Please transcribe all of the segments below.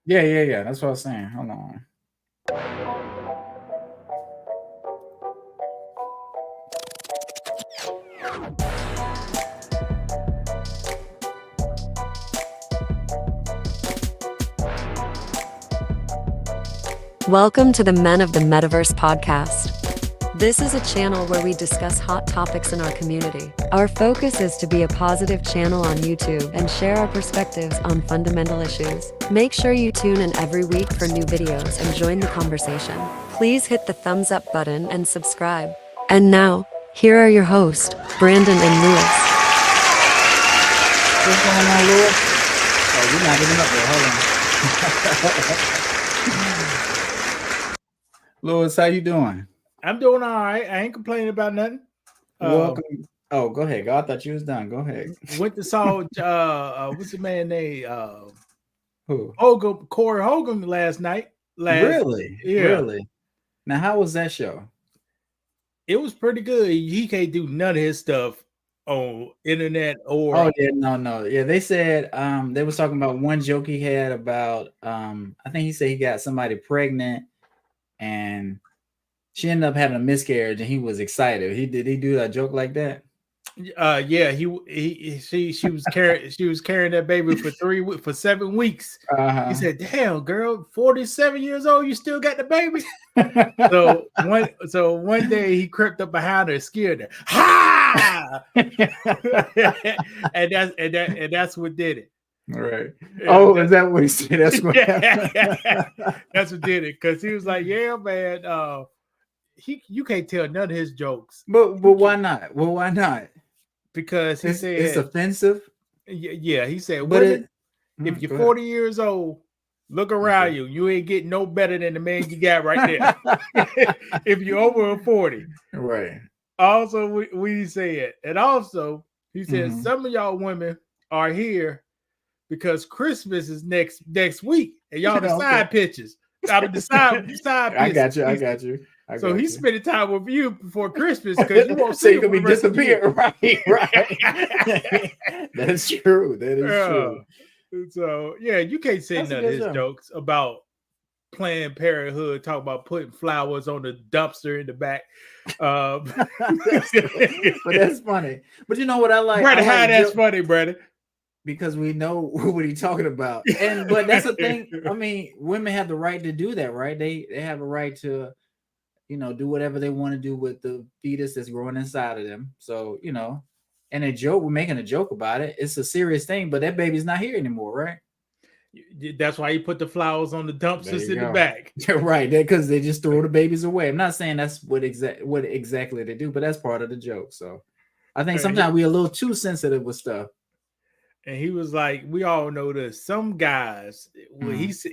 Yeah. That's what I was saying. Hold on. Welcome to the Men of the Metaverse podcast. This is a channel where we discuss hot topics in our community. Our focus is to be a positive channel on YouTube and share our perspectives on fundamental issues. Make sure you tune in every week for new videos and join the conversation. Please hit the thumbs up button and subscribe. And now, here are your hosts, Brandon and Lewis. What's going on, Lewis? Oh, you're not getting up there. Hold on. Lewis, how you doing? I'm doing all right. I ain't complaining about nothing. Welcome. Oh, go ahead. I thought you was done. Go ahead. Went to saw what's the man name? Who? Corey Hogan last night. Really? Yeah. Really? Now, how was that show? It was pretty good. He can't do none of his stuff on internet or. Oh yeah, no. Yeah, they said they was talking about one joke he had about I think he said he got somebody pregnant and she ended up having a miscarriage and he was excited. Did he do a joke like that? Yeah, she was carrying that baby for 7 weeks. Uh-huh. He said, "Damn, girl, 47 years old, you still got the baby." so one day he crept up behind her and scared her. Ha! and that's what did it. All right. Oh, is that what he said? That's what that's what did it. Because he was like, "Yeah, man, you can't tell none of his jokes." But why not? Well, why not? Because he said it's offensive. Yeah, he said, but if you're 40 years old, look around you. You ain't getting no better than the man you got right there. If you're over 40. Right. Also, we said, and also he said, some of y'all women are here because Christmas is next week, and y'all the side pitches. I mean, the side pitches. I got you. So he's spending time with you before Christmas because you won't so see you can be disappeared. Right. That's true. That is true. So yeah, you can't say none of his jokes about Planned Parenthood, talk about putting flowers on the dumpster in the back. But that's funny. But you know what I like? Brother, how that's funny, brother? Because we know what he's talking about. But that's the thing. I mean, women have the right to do that, right? They have a right to, do whatever they want to do with the fetus that's growing inside of them. So, and we're making a joke about it. It's a serious thing, but that baby's not here anymore, right? That's why you put the flowers on the dumpsters in the back. Right, because they just throw the babies away. I'm not saying that's what exactly they do, but that's part of the joke. So I think sometimes we're a little too sensitive with stuff. And he was like, we all know this. Some guys,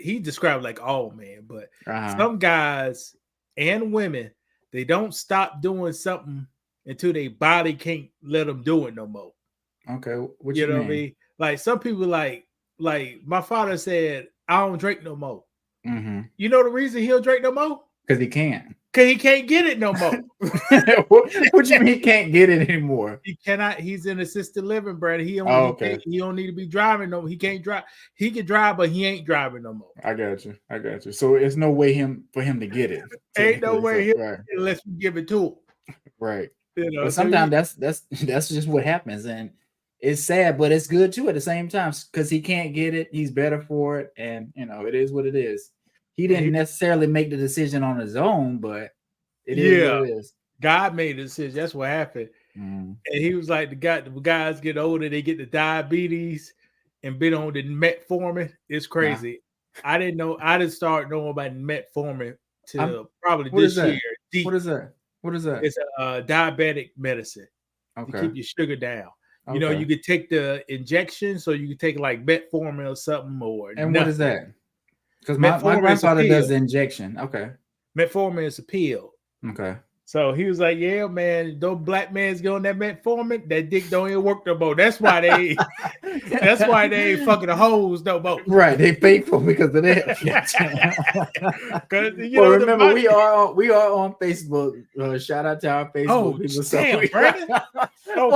he described like all men, but some guys and women, they don't stop doing something until their body can't let them do it no more. Okay, what you know what I mean? Like some people, like my father said, I don't drink no more. Mm-hmm. You know the reason he don't drink no more? Because he can't. Because he can't get it no more. What you mean he can't get it anymore? He cannot. He's in assisted living, brother. He don't need to be driving no more. He can't drive. He can drive, but he ain't driving no more. I got you. So there's no way for him to get it. Ain't no way unless we give it to him. Right. But sometimes that's just what happens, and it's sad, but it's good too at the same time because he can't get it. He's better for it, and it is what it is. He didn't necessarily make the decision on his own, but it is what it is. God made the decision. That's what happened. And he was like, the guys get older, they get the diabetes and been on the metformin. It's crazy. I didn't know. I didn't start knowing about metformin till probably this year. What is that? It's a diabetic medicine to keep your sugar down. Okay. You could take the injection, so you could take like metformin or something more. And what is that? Because my grandfather does the injection. Okay. Metformin is a pill. Okay. So he was like, yeah, man, those black men's get on that metformin, that dick don't even work no more. That's why they ain't fucking the hoes no more. Right. They faithful because of that. Remember, we are on Facebook. Shout out to our Facebook people. Damn, Brandon. Okay. Well,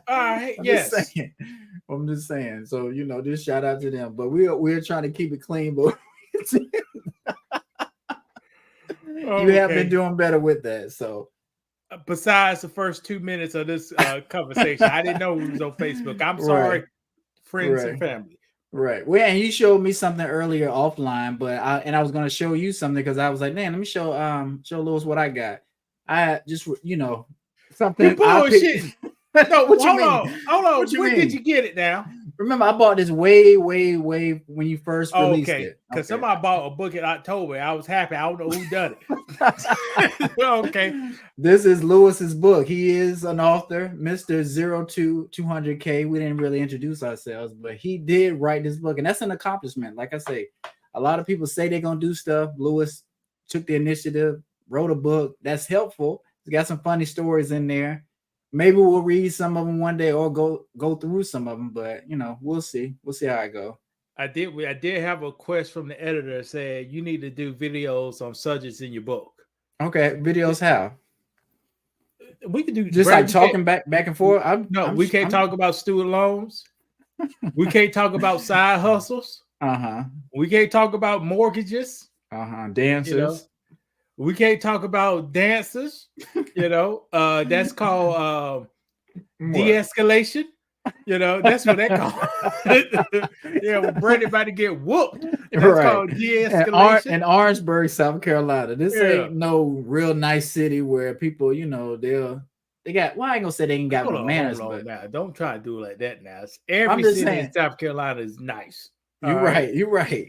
all right. Yes. I'm just saying. So just shout out to them. But we're trying to keep it clean, but you have been doing better with that. So besides the first 2 minutes of this conversation, I didn't know it was on Facebook. I'm sorry, friends and family. Right. Well, and you showed me something earlier offline, but I was going to show you something because I was like, man, let me show Lewis what I got. I just something. Bullshit. No, what hold on. When did you get it now? Remember, I bought this way when you first released it. Because somebody bought a book in October. I was happy. I don't know who done it. Okay. This is Lewis's book. He is an author, Mr. 02-200K. We didn't really introduce ourselves, but he did write this book, and that's an accomplishment. Like I say, a lot of people say they're gonna do stuff. Lewis took the initiative, wrote a book that's helpful. It's got some funny stories in there. Maybe we'll read some of them one day or go through some of them, but we'll see. We'll see how I go. I did have a request from the editor saying you need to do videos on subjects in your book. Okay, videos how? We can do just like talking back and forth. We can't talk about student loans. We can't talk about side hustles. We can't talk about mortgages. Dancers. We can't talk about dancers, that's called de-escalation. That's what they call it. When Brandon about to get whooped, that's called de-escalation. In Orangeburg, South Carolina. This ain't no real nice city where people, they got, well, I ain't gonna say they ain't got no manners, but now. Don't try to do it like that now. Every city in South Carolina is nice. You're right.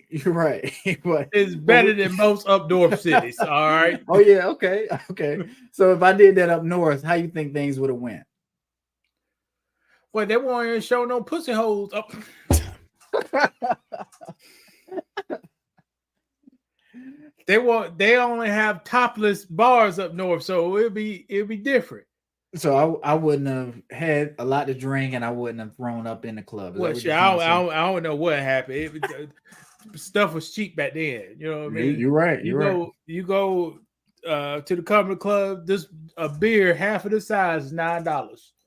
But it's better than most up north cities. All right. Oh yeah. Okay. So if I did that up north, how you think things would have went? Well, they won't show no pussy holes up. They only have topless bars up north, so it'll be different. So I wouldn't have had a lot to drink, and I wouldn't have thrown up in the club. Well, I don't know what happened. Stuff was cheap back then. You know what I mean? You're right. You go to the comedy club. This a beer half of the size is $9.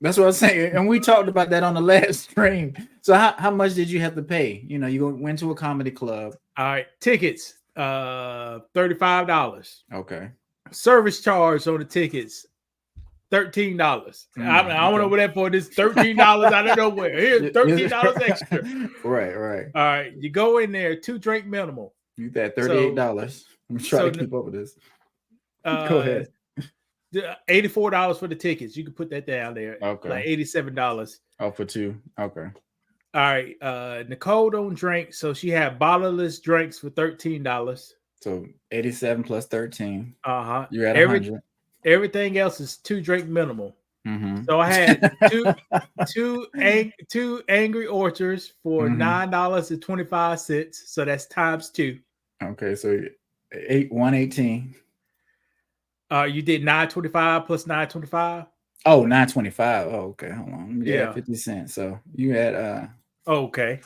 That's what I was saying, and we talked about that on the last stream. So how much did you have to pay? You went to a comedy club. All right, tickets $35. Okay. Service charge on the tickets. $13. I don't know what that for. This $13 out of nowhere. Here's $13 extra. Right. All right, you go in there, 2 drink minimum. You got $38. I'm trying to keep up with this. Go ahead. $84 for the tickets. You can put that down there. Okay. Like $87. Oh, for 2. Okay. All right. Nicole don't drink, so she had bottleless drinks for $13. So 87 plus 13. You're at 100. Everything else is 2 drink minimum. Mm-hmm. So I had two Angry Orchards for $9.25. So that's times 2. Okay, so 118. You did $9.25 plus $9.25. Oh, $9.25. Oh, okay. Hold on. Yeah, 50 cents. So you had okay.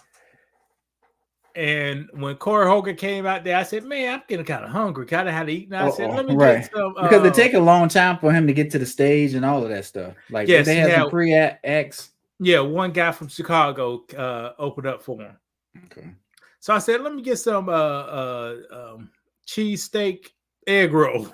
And when Corey Hogan came out there, I said, man, I'm getting kind of hungry. Kind of had to eat. And I said, let me get some. Because it take a long time for him to get to the stage and all of that stuff. Like, they had some pre-acts. Yeah, one guy from Chicago opened up for him. Okay. So I said, let me get some cheesesteak egg roll.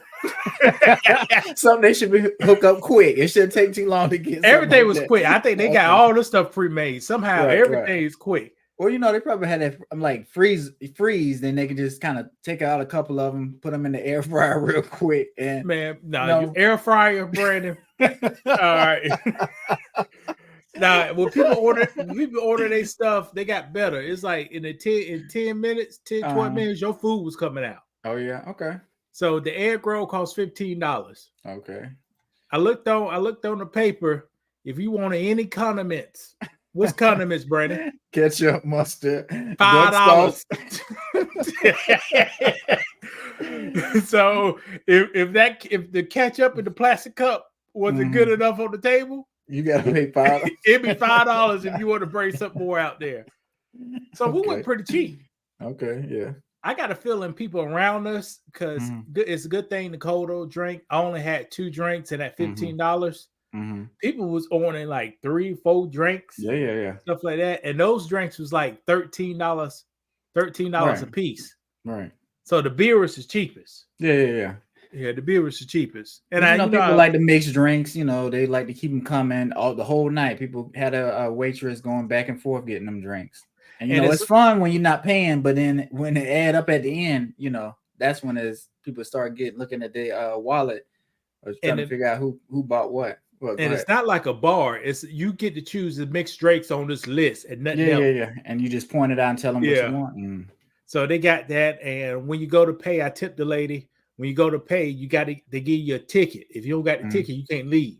Something they should be hook up quick. It shouldn't take too long to get. Everything was quick. I think they got all this stuff pre-made. Somehow everything is quick. Well, they probably had that like freeze, then they could just kind of take out a couple of them, put them in the air fryer real quick. And man, you air fryer, Brandon. All right. Now, when people order their stuff, they got better. It's like in 10 minutes, 12 minutes, your food was coming out. Oh yeah, okay. So the egg roll costs $15. Okay. I looked on the paper. If you want any condiments. What's condiments, Brandon? Ketchup, mustard, $5. So if the ketchup in the plastic cup wasn't good enough on the table, you gotta pay $5. It'd be $5 if you want to bring something more out there. So we went pretty cheap. Okay, yeah. I got a feeling people around us, because it's a good thing Nicole don't drink. I only had 2 drinks and at $15. people was ordering like 3-4 drinks, stuff like that, and those drinks was like $13 a piece. Right. So the beer was the cheapest. Yeah. The beer was the cheapest. And people like to mix drinks. They like to keep them coming the whole night. People had a waitress going back and forth getting them drinks. And it's fun when you're not paying, but then when they add up at the end, that's when people start looking at their wallet or trying to figure out who bought what. Well, and it's not like a bar. It's you get to choose the mixed drinks on this list and nothing else. Yeah. And you just point it out and tell them what you want. So they got that. And when you go to pay, I tipped the lady. When you go to pay, they give you a ticket. If you don't got the ticket, you can't leave.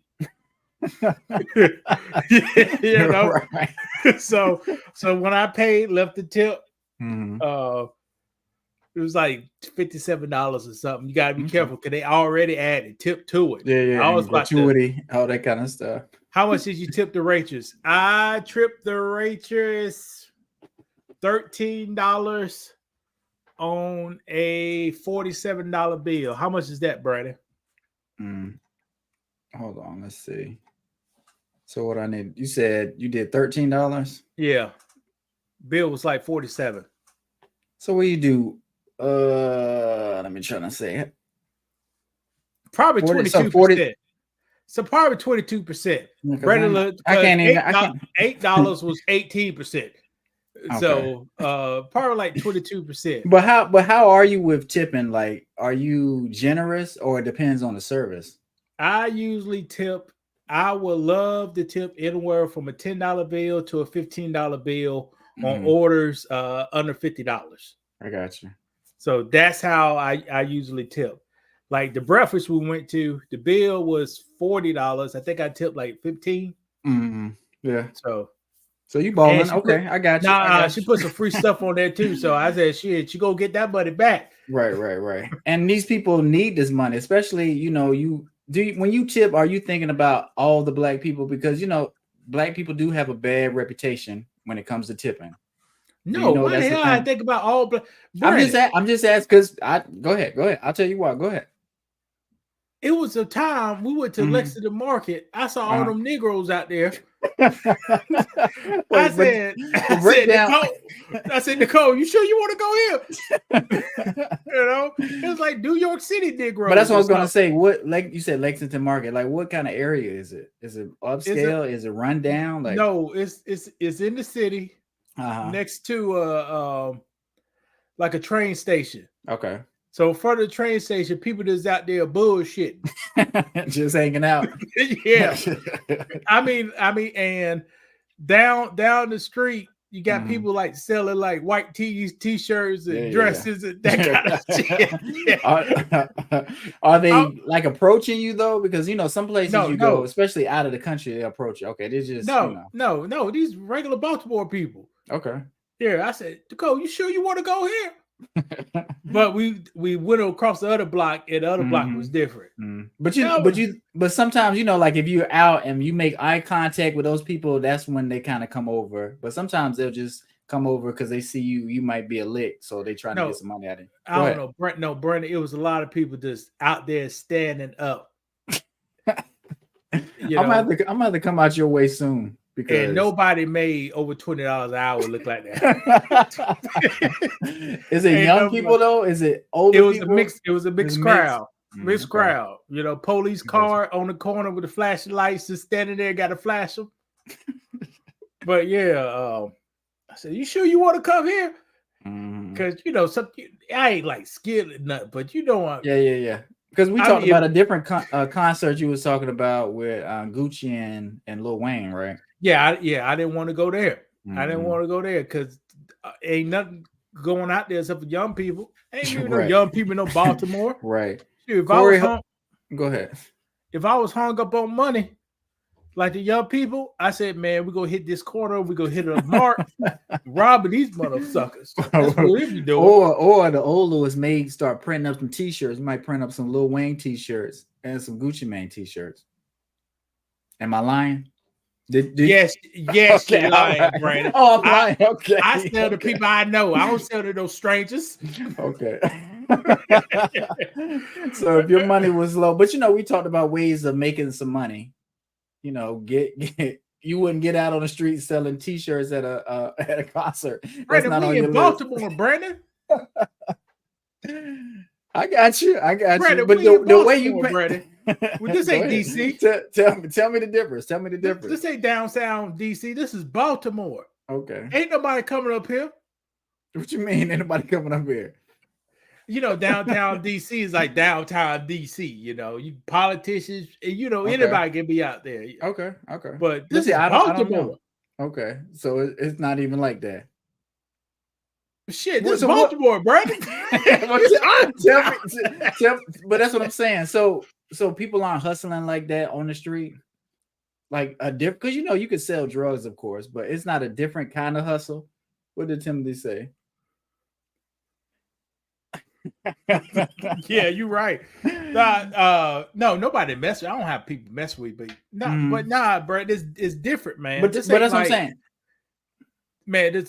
Right. So when I paid, left the tip, it was like $57 or something. You gotta be careful because they already added tip to it. Yeah. I was gratuity, all that kind of stuff. How much did you tip the waitress? I tipped the waitress $13 on a $47 bill. How much is that, Brandon? Hold on, let's see. So what I need? You said you did $13. Yeah, bill was like $47. So what you do? Let me try to say it. Probably 22%. So probably 22%. Brandon, I can't even. $8 was 18%. Okay. So probably like 22%. But how are you with tipping? Like, are you generous or it depends on the service? I usually tip. I would love to tip anywhere from a $10 bill to a $15 bill on orders under $50. I got you. So that's how I usually tip. Like the breakfast we went to, the bill was $40. I think I tipped like $15. Yeah. So you balling. Okay, I got you. She put some free stuff on there too. So I said, shit, she go get that money back. Right. And these people need this money, especially, when you tip, are you thinking about all the black people? Because, black people do have a bad reputation when it comes to tipping. No, why the hell I think about all black? I'm just asking because go ahead. I'll tell you what. Go ahead. It was a time we went to Lexington Market. I saw all them Negroes out there. I said, Nicole, you sure you want to go here? It was like New York City Negroes. But that's what I was going to say. What, like you said, Lexington Market. Like, what kind of area is it? Is it upscale? Is it run down? Like, no, it's in the city, next to like a train station. Okay. So in front of the train station, people that's out there bullshitting, just hanging out. Yeah, I mean, and down the street, you got people like selling like white tees, t-shirts, and dresses and that kind of shit. Are they like approaching you though? Because some places you go, especially out of the country, they approach you. Okay, they just no. These regular Baltimore people. Okay. Yeah, I said, Nicole, you sure you want to go here? But we went across the other block, and the other block was different. But sometimes like if you're out and you make eye contact with those people, that's when they kind of come over. But sometimes they'll just come over because they see you might be a lick, so they try to get some money out of you. I don't know, Brent. No, Brent. It was a lot of people just out there standing up. I'm gonna have to come out your way soon. Because... And nobody made over $20 an hour look like that. Is it young people though? Is it older people? It was a mixed crowd. Mixed crowd. Police car on the corner with the flashing lights, just standing there, got to flash them. But yeah, I said, "You sure you want to come here?" Because I ain't like skilled or nothing, but Yeah. Because we talked about a different concert you was talking about with Gucci and Lil Wayne, right? Yeah, I didn't want to go there. I didn't want to go there because ain't nothing going out there except for young people. Ain't even no young people in no Baltimore. Right. Shoot, go ahead. If I was hung up on money, like the young people, I said, man, we're going to hit this corner. We're going to hit a mark, robbing these motherfuckers. That's what we be doing. Or the older is made start printing up some t-shirts. You might print up some Lil Wayne t-shirts and some Gucci Mane t-shirts. Am I lying? Yes, okay, you're lying, Brandon. Oh, I'm lying. Okay. I sell to people I know. I don't sell to those strangers. Okay. So if your money was low, but we talked about ways of making some money. get you wouldn't get out on the street selling T-shirts at a concert. That's Brandon, not on we your in list. Baltimore, Brandon. I got you. Brandon, But the way you Brandon. Well, this ain't DC. Tell me the difference. Tell me the difference. This ain't downtown DC. This is Baltimore. Okay. Ain't nobody coming up here. What you mean? Ain't nobody coming up here? Downtown DC is like downtown DC. You politicians, and anybody can be out there. Okay. But this is Baltimore. I don't know. Okay, so it's not even like that. Shit, this is Baltimore, Brandon. Tell, but that's what I'm saying. So people aren't hustling like that on the street, like a different. Because you could sell drugs, of course, but it's not a different kind of hustle. What did Timothy say? Yeah, you're right. No, nobody mess with. I don't have people mess with, but bro, it's different, man. But that's what I'm saying, man.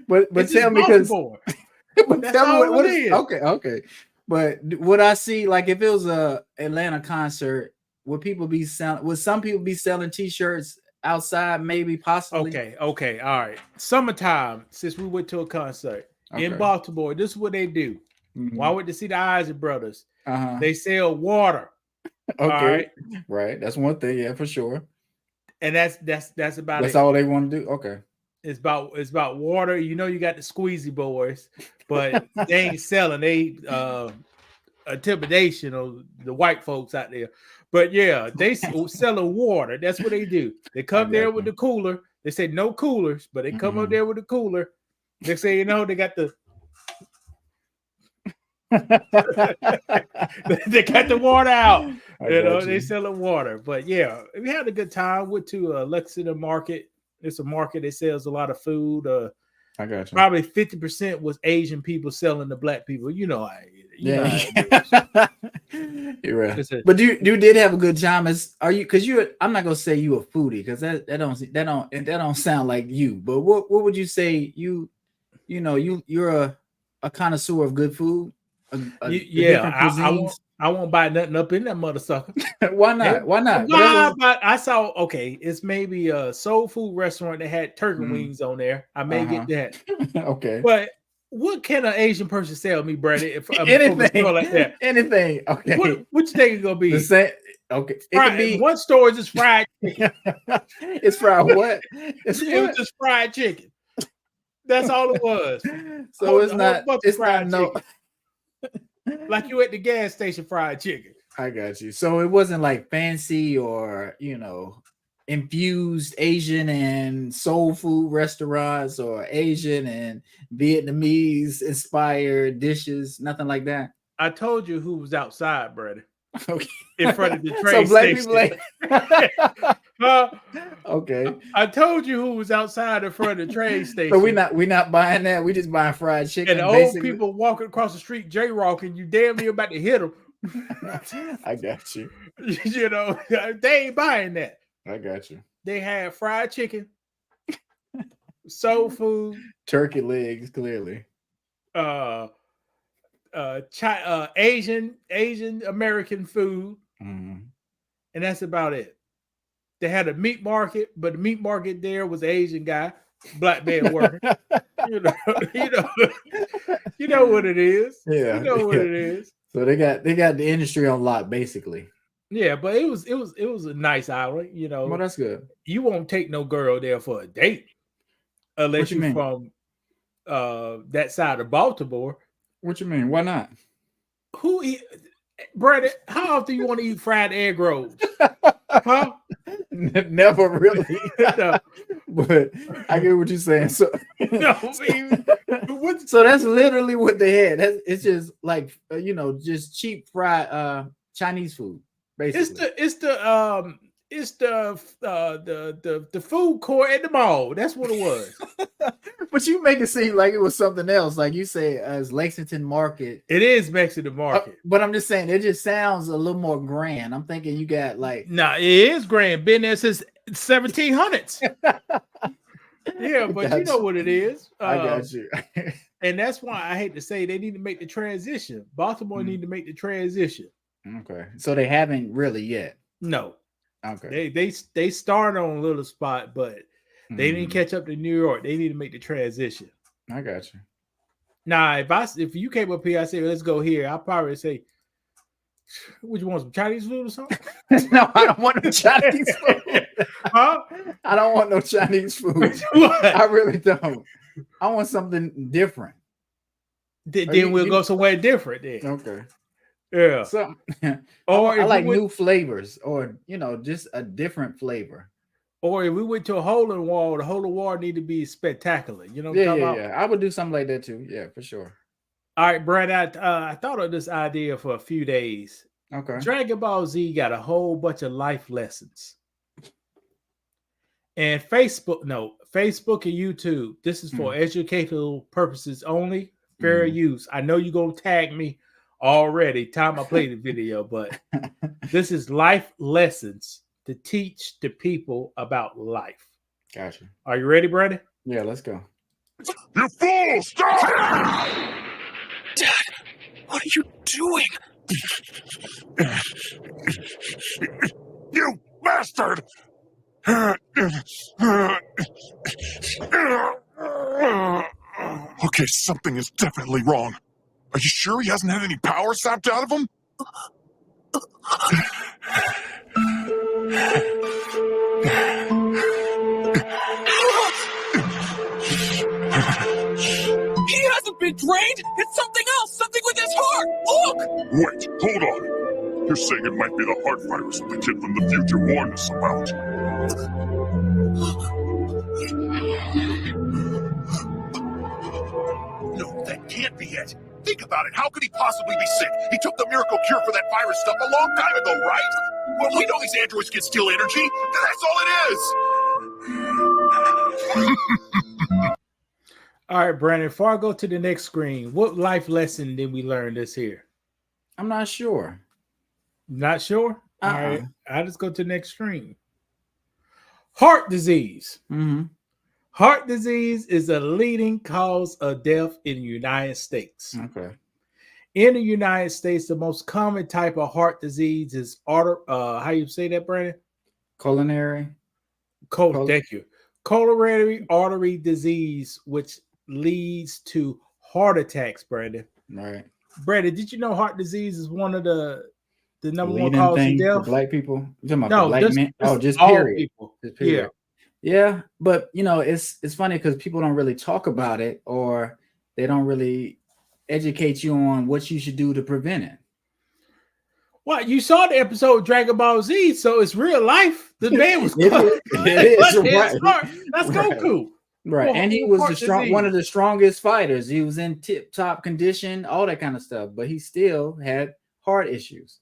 but tell me, because tell me what is. Okay. But what I see, like if it was a Atlanta concert, would some people be selling T-shirts outside? Maybe, possibly. Okay, all right. Summertime, since we went to a concert. In Baltimore, this is what they do. When I went to see the Isaac Brothers, they sell water. Okay, right. That's one thing, yeah, for sure. And that's about That's all they want to do. Okay, it's about water. You got the squeezy boys, but they ain't selling. They intimidation of the white folks out there. But yeah, they selling water. That's what they do. They come there with the cooler. They say no coolers, but they come up there with the cooler. They say, they got the they got the water out. They selling water. But yeah, we had a good time. Went to Lexington Market. It's a market that sells a lot of food. I got you. Probably 50% was Asian people selling to black people. You're right. But you did have a good time. I'm not gonna say you a foodie, because that don't sound like you. But what would you say you're a connoisseur of good food? I won't buy nothing up in that mother sucker. Why not? But I saw, it's maybe a soul food restaurant that had turkey wings on there. I may get that. Okay. But what can an Asian person sell me, Brandon? If anything like that? Anything. Okay. What you think it's gonna be? The same. Okay. It could be one store is just fried chicken. It's fried what? It was just fried chicken. That's all it was. So it's not no. Like you at the gas station fried chicken. I got you. So it wasn't like fancy or infused Asian and soul food restaurants, or Asian and Vietnamese inspired dishes, nothing like that. I told you who was outside, brother. Okay. In front of the train station. Okay. I told you who was outside in front of the train station. So we're not buying that. We just buying fried chicken. And the old people walking across the street jaywalking, you damn near about to hit them. I got you. They ain't buying that. I got you. They had fried chicken, soul food, turkey legs, clearly. Asian American food, and that's about it. They had a meat market, but the meat market there was an Asian guy, black man working. you know what it is. Yeah, what it is. So they got the industry on lock, basically. Yeah, but it was a nice island. Well, that's good. You won't take no girl there for a date unless you're from that side of Baltimore. What you mean? Why not? Brandon, how often you want to eat fried egg rolls? Huh? Never really. No. But I get what you're saying. So, so that's literally what they had. It's just like just cheap fried Chinese food, basically. It's the food court at the mall. That's what it was. But you make it seem like it was something else. Like you say, as Lexington Market. It is Mexican Market. But I'm just saying, it just sounds a little more grand. I'm thinking you got like. Nah, it is grand. Been there since 1700s. Yeah, but you know what it is. I got you. And that's why I hate to say they need to make the transition. Baltimore need to make the transition. Okay. So they haven't really yet. No. Okay. They started on a little spot, but they didn't catch up to New York. They need to make the transition. I got you. Now, if you came up here, I say let's go here. I'll probably say, "Would you want some Chinese food or something?" No, I don't want no Chinese food. Huh? I don't want no Chinese food. I really don't. I want something different. Then we'll go somewhere different. Then. Okay. Yeah. So, or I like new flavors, or just a different flavor. Or if we went to a hole in the wall, the hole in the wall need to be spectacular. You know what I'm talking about? Yeah. I would do something like that too. Yeah, for sure. All right, Brad, I thought of this idea for a few days. Okay. Dragon Ball Z got a whole bunch of life lessons. And Facebook and YouTube, this is for educational purposes only, fair use. I know you're going to tag me already, time I played the video, but this is life lessons to teach the people about life. Gotcha. Are you ready, Brandon? Yeah, let's go. You fool! Stop! Dad, what are you doing? You bastard! Okay, something is definitely wrong. Are you sure he hasn't had any power sapped out of him? He hasn't been drained! It's something else! Something with his heart! Look! Wait, hold on. You're saying it might be the heart virus that the kid from the future warned us about. No, that can't be it. Think about it. How could he possibly be sick? He took the miracle cure for that virus stuff a long time ago, right? Well, we know these androids can steal energy. That's all it is. All right, Brandon, before I go to the next screen, what life lesson did we learn this here? I'm not sure. Not sure? All right, I'll just go to the next screen. Heart disease. Mm-hmm. Heart disease is a leading cause of death in the United States. Okay. In the United States, the most common type of heart disease is how you say that, Brandon? Coronary. Thank you. Coronary artery disease, which leads to heart attacks, Brandon. Right. Brandon, did you know heart disease is one of the number leading one cause of death? For black people? You're talking about No, black men? Just all period. People. Just period. Yeah, but it's funny because people don't really talk about it, or they don't really educate you on what you should do to prevent it. Well, you saw the episode Dragon Ball Z, so it's real life. The man was it is right. That's Goku. Right. And he was one of the strongest fighters. He was in tip-top condition, all that kind of stuff, but he still had heart issues.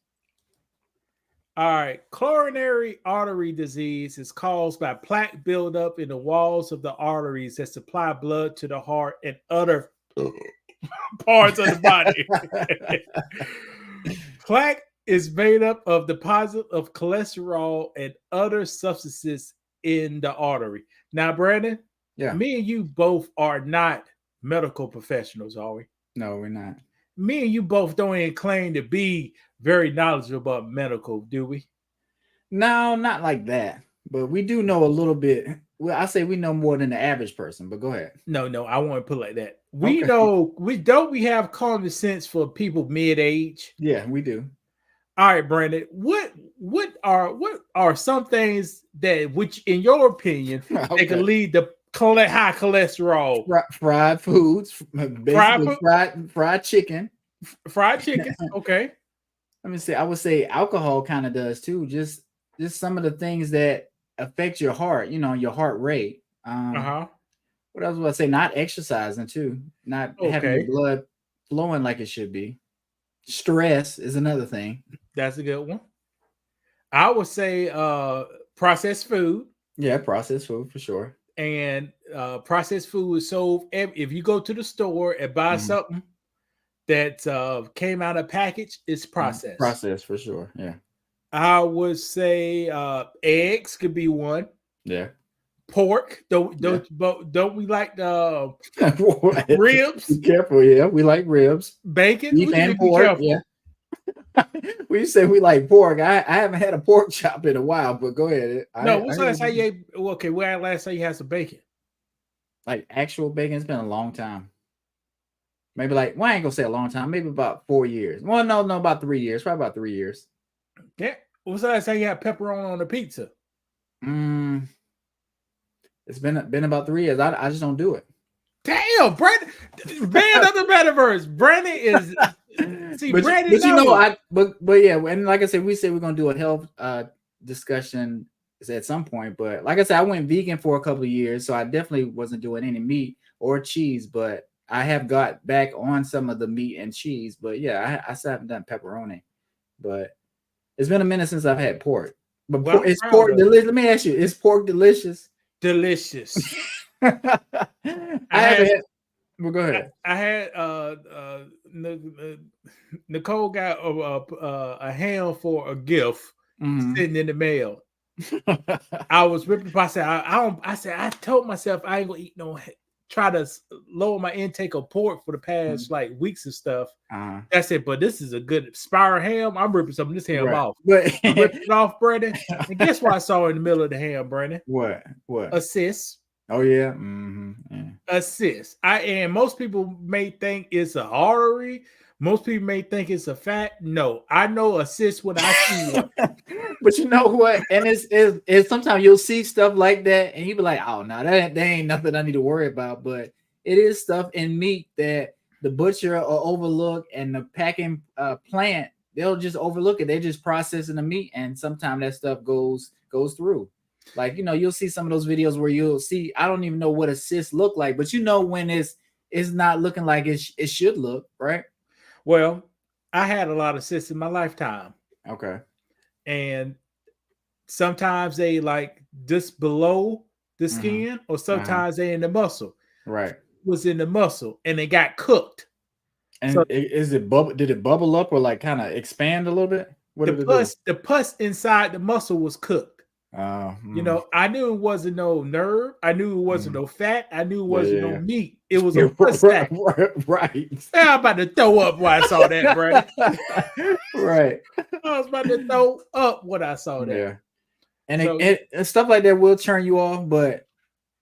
All right. Coronary artery disease is caused by plaque buildup in the walls of the arteries that supply blood to the heart and other parts of the body. Plaque is made up of deposit of cholesterol and other substances in the artery. Now, Brandon, me and you both are not medical professionals, are we? No, we're not. Me and you both don't even claim to be very knowledgeable about medical, do we? No, not like that. But we do know a little bit. Well, I say we know more than the average person, but go ahead. No, I want to put it like that. We know, we have common sense for people mid-age. Yeah, we do. All right, Brandon, what are some things that, which in your opinion, they can lead to high cholesterol? Fried foods, fried chicken. Fried chicken, okay. Let me say, I would say alcohol kind of does too. Just some of the things that affect your heart, your heart rate. What else would I say? Not exercising too, not having your blood flowing like it should be. Stress is another thing. That's a good one. I would say processed food. Yeah, processed food for sure. And processed food is sold. If you go to the store and buy something that came out of package, it's processed. Processed for sure. Yeah. I would say eggs could be one. Yeah. Pork. Don't we like the ribs? Be careful, yeah. We like ribs. Bacon. Beef and pork. Yeah. We say we like pork. I haven't had a pork chop in a while, but go ahead. No, what's the last time you ate? Okay, where last time you had some bacon? Like actual bacon? It's been a long time. Maybe like, well, I ain't gonna say a long time. Maybe about 4 years. Well, no, about 3 years. Probably about 3 years. Yeah. What's the last time you had pepperoni on the pizza? It's been about 3 years. I just don't do it. Damn, Brandon, man of the metaverse. Brandon is Brandon. But yeah, and like I said, we said we're gonna do a health discussion at some point. But like I said, I went vegan for a couple of years, so I definitely wasn't doing any meat or cheese. But I have got back on some of the meat and cheese. But yeah, I still haven't done pepperoni. But it's been a minute since I've had pork. But is pork delicious? Let me ask you: is pork delicious? Delicious. I haven't. Well, go ahead. I had Nicole got a ham for a gift sitting in the mail. I was ripping. I said I told myself I ain't gonna eat no. Try to lower my intake of pork for the past like weeks and stuff. That's it. But this is a good spiral ham. I'm ripping some of this ham off. But I'm ripping it off, Brandon. And guess what I saw in the middle of the ham, Brandon? What? Assist. Oh yeah. Assist. And most people may think it's an artery. Most people may think it's a fat. No, I know assist when I see one. But you know what? And it's sometimes you'll see stuff like that, and you be like, "Oh no, that ain't nothing I need to worry about." But it is stuff in meat that the butcher will overlook, and the packing plant they'll just overlook it. They're just processing the meat, and sometimes that stuff goes through. Like you'll see some of those videos where you'll see. I don't even know what assist look like, but when it's not looking like it should look, right? Well, I had a lot of cysts in my lifetime. Okay. And sometimes they like just below the skin, or sometimes they in the muscle. Right. It was in the muscle and they got cooked. And so, did it bubble up or like kind of expand a little bit? The pus inside the muscle was cooked. I knew it wasn't no nerve. I knew it wasn't no fat. I knew it wasn't no meat. It was a pus sack. Right. I'm about to throw up when I saw that, Brandon. Right. I was about to throw up when I saw that. Yeah. And stuff like that will turn you off, but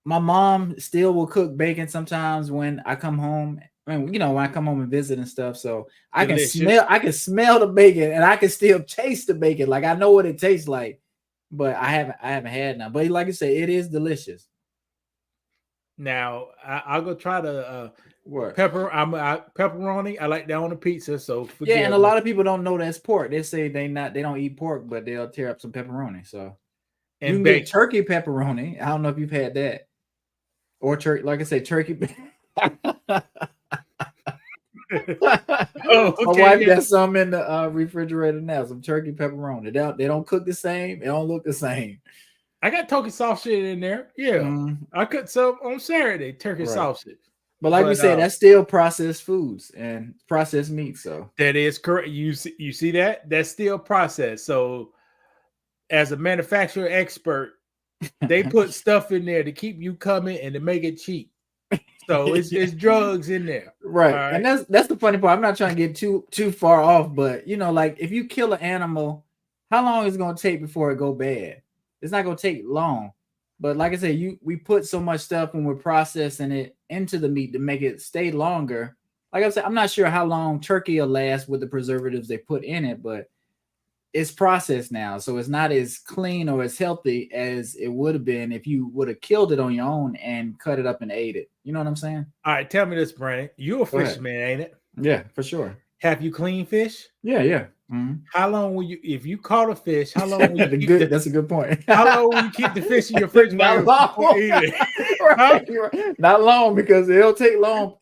my mom still will cook bacon sometimes when I come home. I mean, when I come home and visit and stuff. So I can smell the bacon and I can still taste the bacon. Like I know what it tastes like. But I haven't had none. But like I say, it is delicious. Now I'll go try the what pepperoni. I like that on the pizza. So and a lot of people don't know that's pork. They say they don't eat pork, but they'll tear up some pepperoni. So you can get turkey pepperoni. I don't know if you've had that, or turkey. Like I say, turkey. My wife got some in the refrigerator now. Some turkey pepperoni. They don't cook the same. They don't look the same. I got turkey sausage in there. Yeah, I cooked some on Saturday. Turkey sausage. But like we said, that's still processed foods and processed meat. So that is correct. You see that? That's still processed. So as a manufacturer expert, they put stuff in there to keep you coming and to make it cheap. So it's drugs in there, right? And that's the funny part. I'm not trying to get too far off, but like if you kill an animal, how long is it going to take before it go bad? It's not going to take long. But like I said, we put so much stuff when we're processing it into the meat to make it stay longer. Like I said, I'm not sure how long turkey will last with the preservatives they put in it, but it's processed now, so it's not as clean or as healthy as it would have been if you would have killed it on your own and cut it up and ate it. You know what I'm saying? All right, tell me this, Brandon. You a fisherman, ain't it? Yeah, for sure. Have you cleaned fish? Yeah. How long will you, if you caught a fish, how long will you that's a good point. How long will you keep the fish in your fridge? Not long. Right. Not long, because it don't take long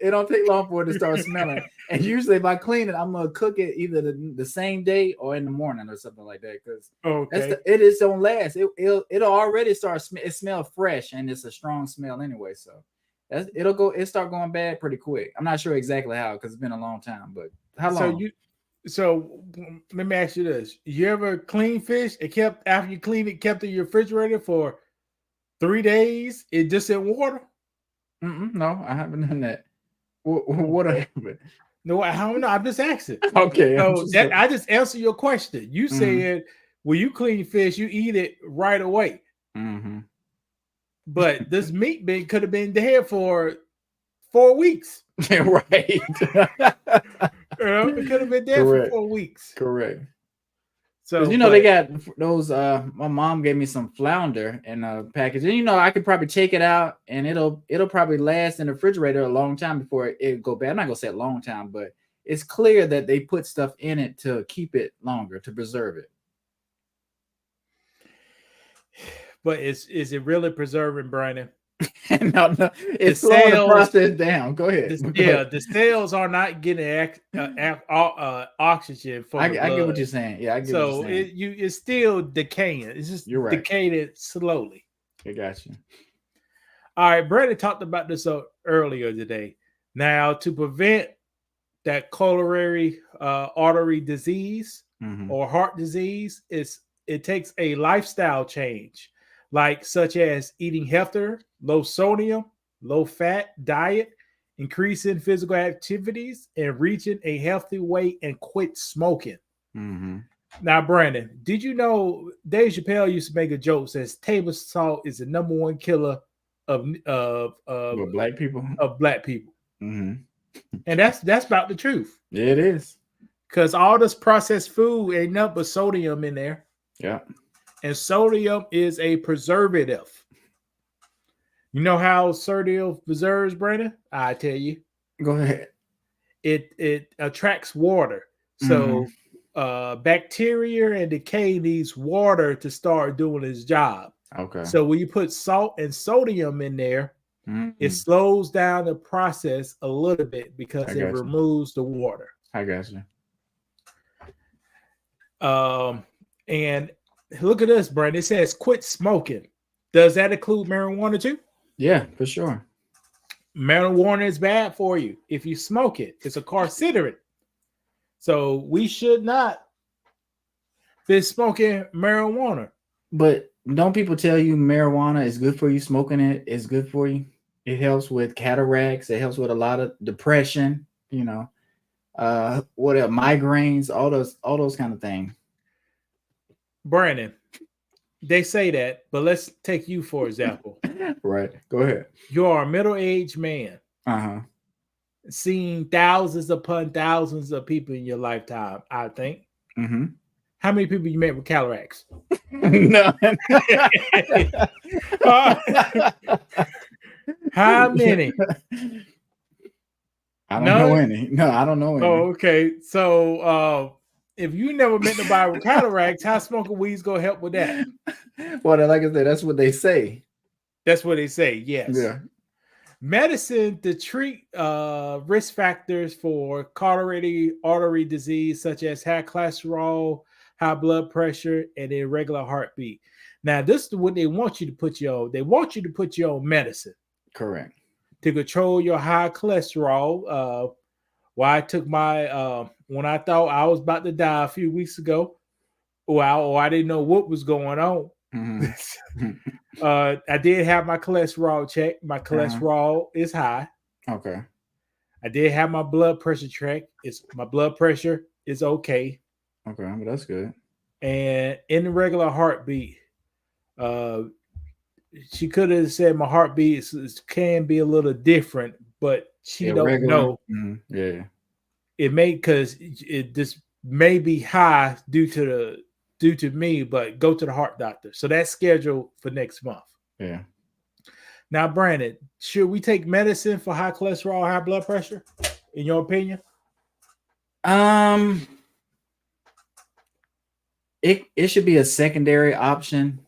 for it to start smelling. And usually if I clean it, I'm gonna cook it either the same day or in the morning or something like that. Because it is don't last. It'll already start. It smells fresh and it's a strong smell anyway. So it'll start going bad pretty quick. I'm not sure exactly how, because it's been a long time. But how long? So let me ask you this: you ever clean fish and after you clean it, kept it in your refrigerator for 3 days? It just in water? No, I haven't done that. What happened? No, I don't know. I'm just asking. Okay. So I just answered your question. You said when you clean fish, you eat it right away. Mm-hmm. But this meat bin could have been there for 4 weeks. Right. It could have been there for 4 weeks. Correct. So they got those. My mom gave me some flounder in a package, and I could probably take it out, and it'll probably last in the refrigerator a long time before it go bad. I'm not gonna say a long time, but it's clear that they put stuff in it to keep it longer, to preserve it. But is it really preserving, Brandon? No, it's slowing the process down. Go ahead. The cells are not getting oxygen from the blood. I get what you're saying. Yeah, I get what you're saying. It's still decaying. It's just decaying slowly. I got you. All right, Brandon talked about this earlier today. Now, to prevent that coronary artery disease or heart disease, it takes a lifestyle change, such as eating healthier, low sodium, low fat diet, increasing physical activities, and reaching a healthy weight and quit smoking. Now, Brandon, did you know Dave Chappelle used to make a joke says table salt is the number one killer of black people? Of black people. And that's about the truth. Yeah, it is. Because all this processed food ain't nothing but sodium in there. Yeah. And sodium is a preservative. You know how sodium preserves, Brandon? I tell you. Go ahead. It attracts water. So bacteria and decay needs water to start doing its job. Okay. So when you put salt and sodium in there, it slows down the process a little bit because it removes the water. I got you. And look at this, Brandon. It says quit smoking. Does that include marijuana too? Yeah, for sure. Marijuana is bad for you if you smoke it. It's a carcinogen. So we should not be smoking marijuana. But don't people tell you marijuana is good for you? Smoking it is good for you. It helps with cataracts. It helps with a lot of depression. What else? Migraines, all those kind of things. Brandon, they say that, but let's take you for example. Right. Go ahead. You are a middle-aged man. Seeing thousands upon thousands of people in your lifetime, I think. How many people you met with cataracts? None. How many? I don't know any. No, I don't know any. Oh, okay. So if you never met nobody with cataracts, how smoking weed's gonna help with that? Well, like I said, that's what they say. That's what they say, yes. Yeah. Medicine to treat risk factors for coronary artery disease, such as high cholesterol, high blood pressure, and irregular heartbeat. Now, this is what they want you to put you on. They want you to put you on medicine. Correct. To control your high cholesterol. I took my when I thought I was about to die a few weeks ago, I didn't know what was going on. I did have my cholesterol checked. My cholesterol is high. Okay. I did have my blood pressure checked. My blood pressure is okay. Okay, well, that's good. And irregular heartbeat. She could have said my heartbeat can be a little different, but she don't know. Yeah. It may because it just may be high due to me, but go to the heart doctor. So that's scheduled for next month. Yeah. Now, Brandon, should we take medicine for high cholesterol, high blood pressure? In your opinion? It should be a secondary option,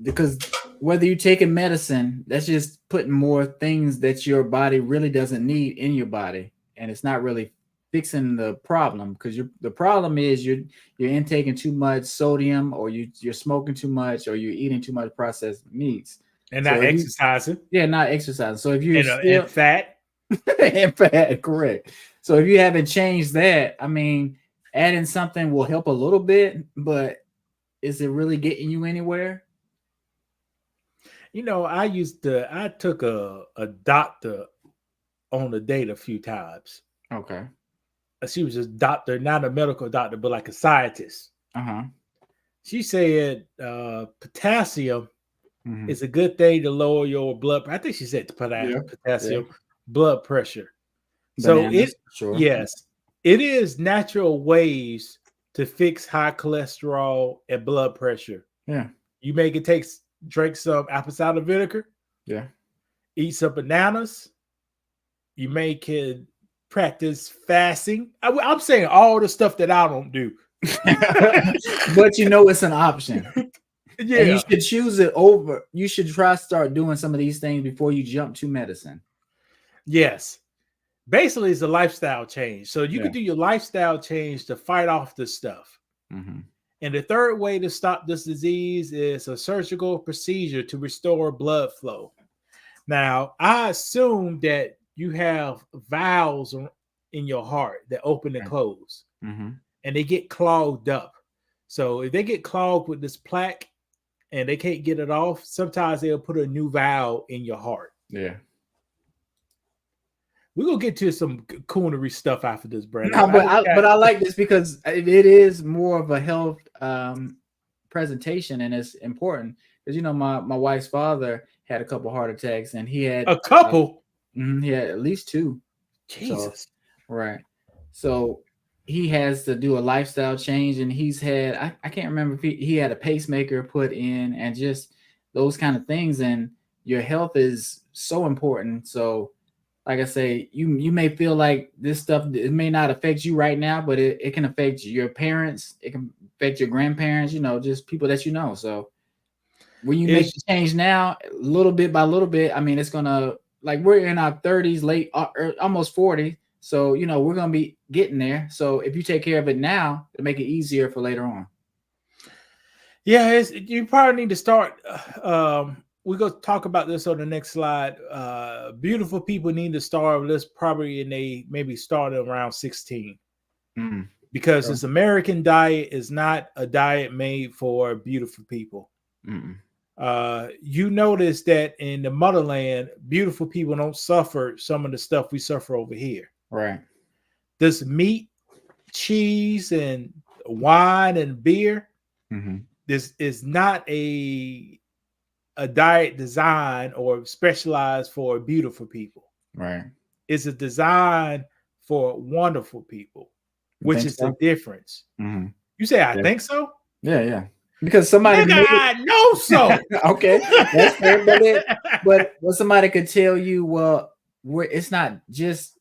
because whether you're taking medicine, that's just putting more things that your body really doesn't need in your body, and it's not really fixing the problem, because the problem is you're intaking too much sodium, or you're smoking too much, or you're eating too much processed meats and not exercising. Not exercising. So if you and fat, and fat, correct. So if you haven't changed that, I mean, adding something will help a little bit, but is it really getting you anywhere? I took a doctor on a date a few times. Okay. She was a doctor, not a medical doctor, but like a scientist. She said potassium is a good thing to lower your blood. I think she said potassium blood pressure. Bananas, So it is natural ways to fix high cholesterol and blood pressure. Yeah. You make it drink some apple cider vinegar. Yeah. Eat some bananas. You make it practice fasting. I'm saying all the stuff that I don't do. But it's an option. Yeah. And you should choose it over. You should try to start doing some of these things before you jump to medicine. Yes. Basically, it's a lifestyle change. So you can do your lifestyle change to fight off this stuff. And the third way to stop this disease is a surgical procedure to restore blood flow. Now, I assume that you have valves in your heart that open and close, and they get clogged up. So if they get clogged with this plaque and they can't get it off, sometimes they'll put a new valve in your heart. Yeah. We're gonna get to some coonery stuff after this, Brandon. No, but I like this because it is more of a health presentation, and it's important because my wife's father had a couple heart attacks, and he had a couple. He had at least 2. Jesus. So he has to do a lifestyle change, and he's had I can't remember if he had a pacemaker put in, and just those kind of things. And your health is so important. So like I say, you may feel like this stuff, it may not affect you right now, but it can affect your parents. It can affect your grandparents, just people that you know. So when you make the change now, little bit by little bit, I mean, it's going to, like, we're in our 30s, late, almost 40. So, we're going to be getting there. So if you take care of it now, it'll make it easier for later on. Yeah, you probably need to start. We're going to talk about this on the next slide. Beautiful people need to start with this probably maybe start around 16. Because this American diet is not a diet made for beautiful people. You notice that in the motherland, beautiful people don't suffer some of the stuff we suffer over here. Right. This meat, cheese, and wine and beer, this is not a diet designed or specialized for beautiful people. Right. It's a design for wonderful people, which is the difference. You say, I think so? Yeah. Because somebody I know so. Okay. That's fair, but somebody could tell you, well, it's not just,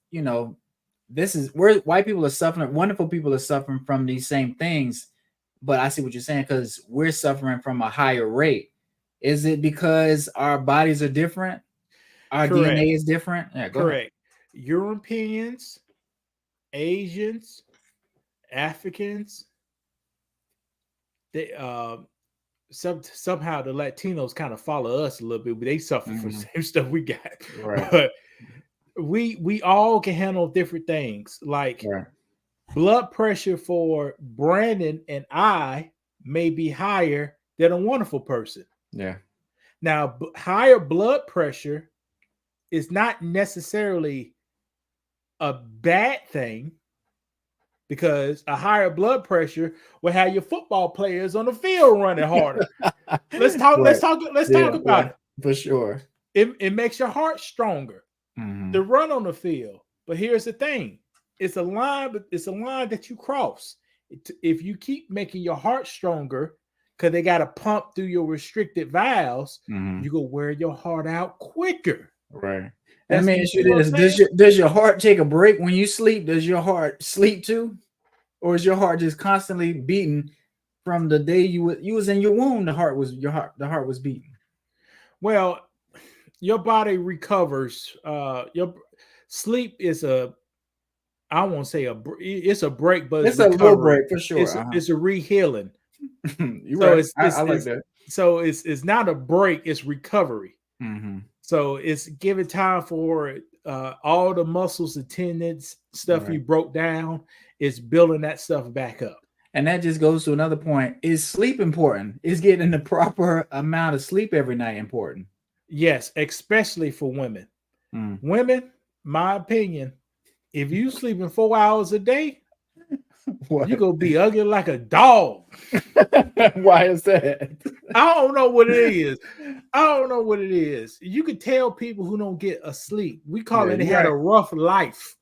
this is where white people are suffering, wonderful people are suffering from these same things. But I see what you're saying, because we're suffering from a higher rate. Is it because our bodies are different? Our DNA is different? Yeah, go ahead. Europeans, Asians, Africans, they somehow the Latinos kind of follow us a little bit, but they suffer from the same stuff we got. Right. But we all can handle different things. Like blood pressure for Brandon and I may be higher than a wonderful person. Yeah. Now, higher blood pressure is not necessarily a bad thing, because a higher blood pressure will have your football players on the field running harder. Let's talk about it. For sure. It makes your heart stronger to run on the field. But here's the thing. It's a line that you cross. If you keep making your heart stronger, because they got to pump through your restricted valves, you go wear your heart out quicker. Right. Let me ask you this: does your heart take a break when you sleep? Does your heart sleep too, or is your heart just constantly beating from the day you was in your womb? The heart was beating. Well, your body recovers. Your sleep is I won't say it's a break, but it's a little break for sure. It's a rehealing. You're right. I like that. So it's not a break; it's recovery. So it's giving time for all the muscles and tendons, stuff you broke down. It's building that stuff back up. And that just goes to another point. Is sleep important? Is getting the proper amount of sleep every night important? Yes, especially for women. Women, my opinion, if you sleeping 4 hours a day, What? you gonna be ugly like a dog. Why is that? I don't know what it is. I don't know what it is. You can tell people who don't get a sleep. We call it they had a rough life.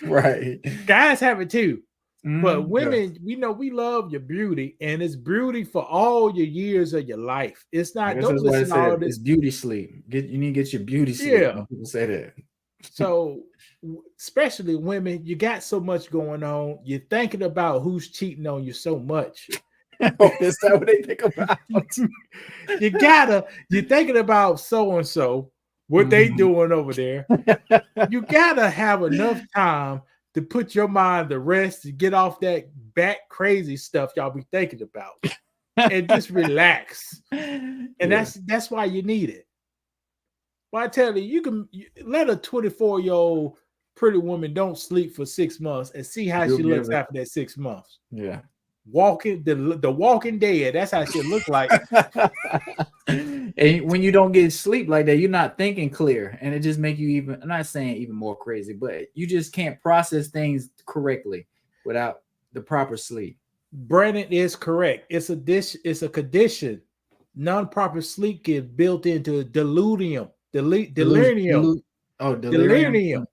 Right. Guys have it too. But Mhm. women, we know we love your beauty, and it's beauty for all your years of your life. It's I not, guess don't that's why I listen to all said this. it's beauty sleep. You need to get your beauty sleep. Yeah. When people say that. So, especially women, you got so much going on. You're thinking about who's cheating on you so much. Oh, is that what they think about? You're thinking about so and so, what they doing over there. You gotta have enough time to put your mind to rest to get off that back crazy stuff y'all be thinking about and just relax. And that's why you need it. Well, I tell you, let a 24-year-old pretty woman don't sleep for 6 months and see how she looks after that 6 months. Yeah. Walking the Walking Dead, that's how she look like. And when you don't get sleep like that, you're not thinking clear, and it just make you even, I'm not saying even more crazy, but you just can't process things correctly without the proper sleep. Brandon is correct. It's a condition. Non-proper sleep gets built into delirium. Delirium. Delirium.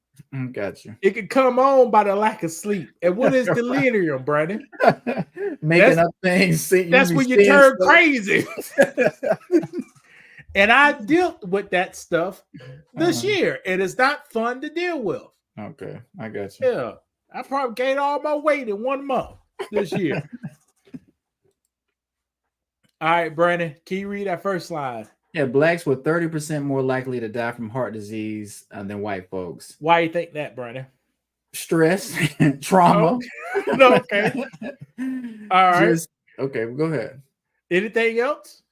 Gotcha. It can come on by the lack of sleep. And what is delirium, Brandon? Making up things. That's when you turn crazy. And I dealt with that stuff this year. It is not fun to deal with. Okay, I got you. Yeah. I probably gained all my weight in 1 month this year. All right, Brandon, can you read that first slide? Yeah, blacks were 30% more likely to die from heart disease than white folks. Why do you think that, Brandon? Stress, trauma. Okay. All right. Okay, well, go ahead. Anything else?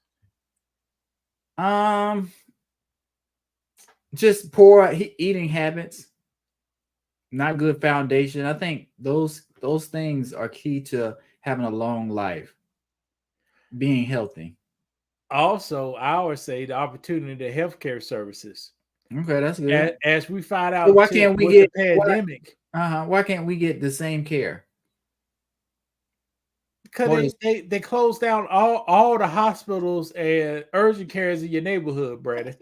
Just poor eating habits, not good foundation. I think those things are key to having a long life, being healthy. Also, I would say the opportunity to healthcare services. Okay, that's good. As we find out, why can't we get the pandemic? Why can't we get the same care? Because they closed down all the hospitals and urgent cares in your neighborhood, Brandon.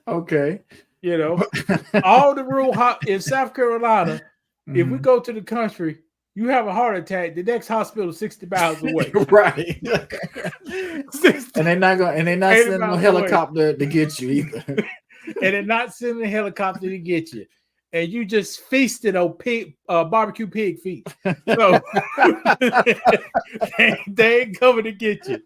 Okay. You know, all the rural in South Carolina, if we go to the country, you have a heart attack, the next hospital is 60 miles away. Right. And they're not sending a helicopter to get you either. And they're not sending a helicopter to get you. And you just feasted on barbecue pig feet. So they ain't coming to get you.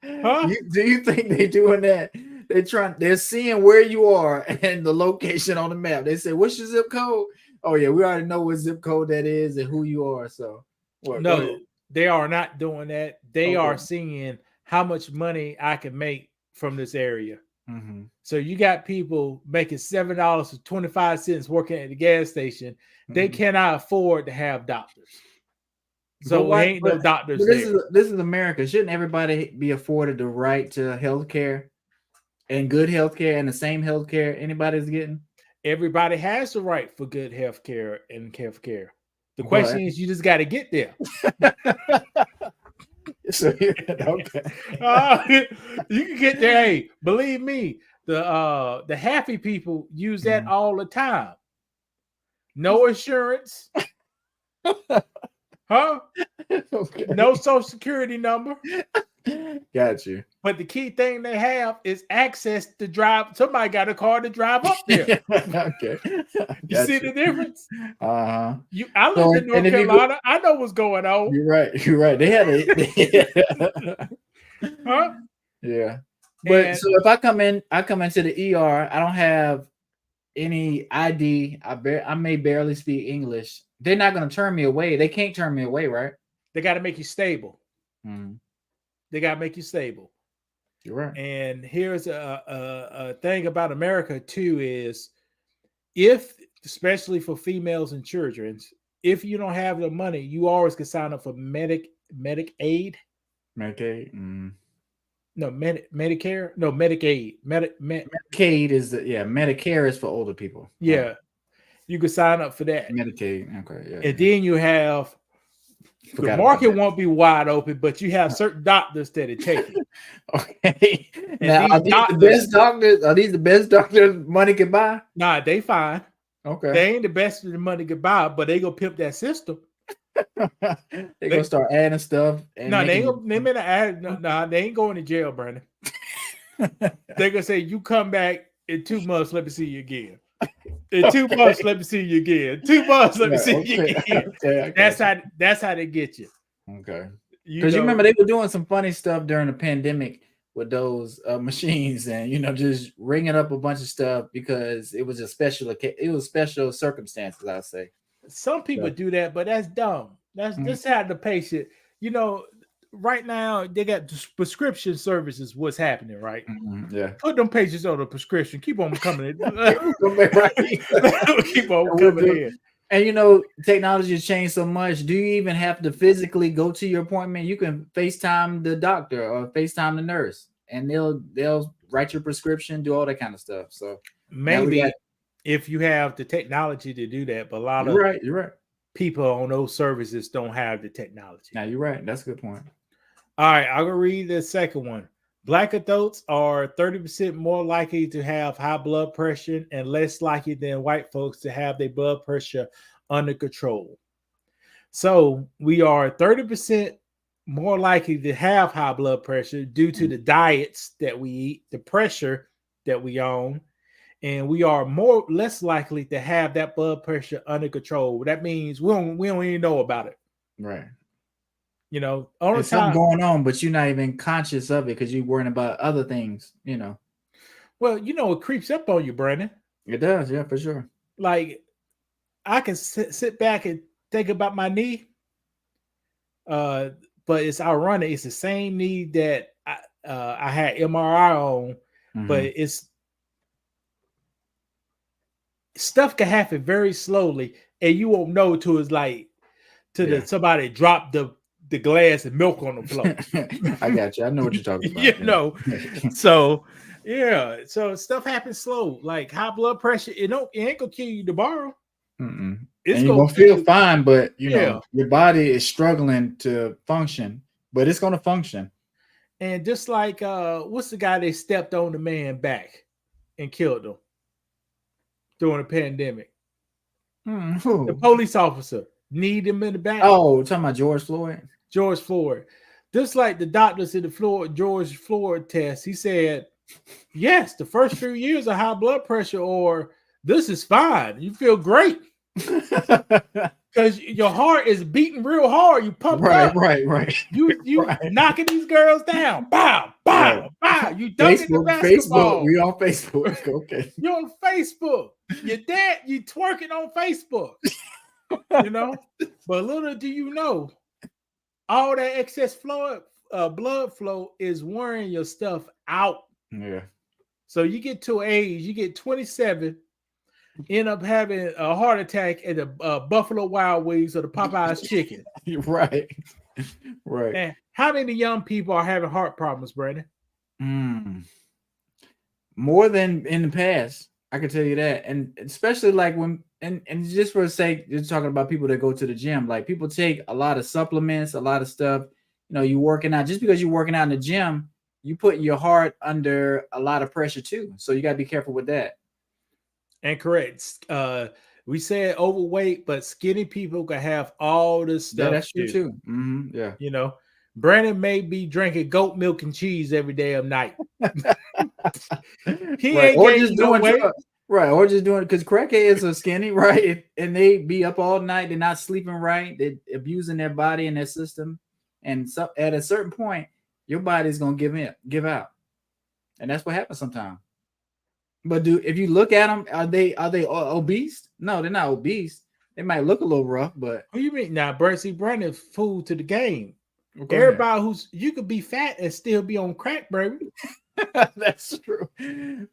Huh? Do you think they're doing that? They're seeing where you are and the location on the map. They say, what's your zip code? Oh yeah, we already know what zip code that is and who you are. So no, they are not doing that. They are seeing how much money I can make from this area. Mm-hmm. So you got people making $7.25 working at the gas station. They cannot afford to have doctors. So ain't no doctors there. This is America. Shouldn't everybody be afforded the right to health care and good health care and the same health care anybody's getting? Everybody has the right for good health care and health care. The question is, you just got to get there. So, okay. You can get there. Hey, believe me, the happy people use that all the time. No insurance. Huh? Okay. No social security number. Got you. But the key thing they have is access to drive. Somebody got a car to drive up there. Okay. You see the difference? Uh-huh. I live in North Carolina. I know what's going on. You're right. They had it. Huh? Yeah. But so if I come into the ER, I don't have any ID. I may barely speak English. They're not going to turn me away. They can't turn me away, right? They got to make you stable. Mm-hmm. They got to make you stable. You're right. And here's a thing about America too is if, especially for females and children, if you don't have the money, you always can sign up for Medicaid. Medicaid. No, Medicare. No, Medicaid. Medicaid is Medicare is for older people. Yeah. You can sign up for that. Medicaid. Okay, yeah. And then you have the market won't be wide open, but you have certain doctors that are taking. Okay. And Now, are these the best doctors? Are these the best doctors money can buy? Nah, they fine. Okay. They ain't the best the money can buy, but they gonna pimp that system. They gonna start adding stuff. And no, they ain't going to jail, Brandon. They gonna say you come back in 2 months. Let me see you again. In 2 months, let me see you again. 2 months, let me see you again. Okay, that's how they get you. Okay. Because you remember they were doing some funny stuff during the pandemic with those machines, and just ringing up a bunch of stuff because it was special circumstances. I'll say some people do that, but that's dumb. That's just how the patient. Right now they got prescription services. What's happening, right? Yeah. Put them patients on a prescription. Keep on coming in. Keep on coming in. And technology has changed so much. Do you even have to physically go to your appointment? You can FaceTime the doctor or FaceTime the nurse, and they'll write your prescription, do all that kind of stuff. So maybe if you have the technology to do that, but a lot of you're right. People on those services don't have the technology. Now you're right. That's a good point. All right, I'm gonna read the second one. Black adults are 30% more likely to have high blood pressure and less likely than white folks to have their blood pressure under control. So we are 30% more likely to have high blood pressure due to the diets that we eat, the pressure that we own, and we are less likely to have that blood pressure under control. That means we don't even know about it. Right. There's something going on, but you're not even conscious of it because you're worrying about other things, Well, it creeps up on you, Brandon. It does, yeah, for sure. Like, I can sit back and think about my knee, but it's ironic. It's the same knee that I had MRI on, but it's stuff can happen very slowly, and you won't know till it's like somebody dropped the glass of milk on the floor. I got you. I know what you're talking about. So stuff happens slow. Like high blood pressure, it ain't gonna kill you tomorrow. It's gonna feel fine, but your body is struggling to function, but it's gonna function. And just like what's the guy that stepped on the man back and killed him during the pandemic? The police officer kneed him in the back. Oh, talking about George Floyd. George Floyd. Just like the doctors in the George Floyd test, he said, yes, the first few years of high blood pressure, or this is fine. You feel great. Because your heart is beating real hard. You pump up. Right. You knocking these girls down. Bow. You dunking the basketball. Facebook. We on Facebook. Okay. You're on Facebook. Your dad, you twerking on Facebook. But little do you know, all that excess blood flow is wearing your stuff out. Yeah. So you get to age, you get 27, end up having a heart attack at the Buffalo Wild Wings or the Popeyes chicken. Right. And how many young people are having heart problems, Brandon? More than in the past. I can tell you that. And especially like when, and just for the sake, you're talking about people that go to the gym, like people take a lot of supplements, a lot of stuff, you're working out. Just because you're working out in the gym, you put your heart under a lot of pressure too. So you got to be careful with that. And correct. We said overweight, but skinny people can have all this stuff. Yeah, that's true too. Yeah. Brandon may be drinking goat milk and cheese every day of night. He right. ain't or just doing weight. Right. Or just doing it because crackheads are skinny, right? And they be up all night. They're not sleeping right. They're abusing their body and their system. And so at a certain point, your body's gonna give out. And that's what happens sometimes. But if you look at them, are they obese? No, they're not obese. They might look a little rough, but what do you mean? Now, Brandon's food to the game. Okay. Everybody you could be fat and still be on crack, baby. That's true.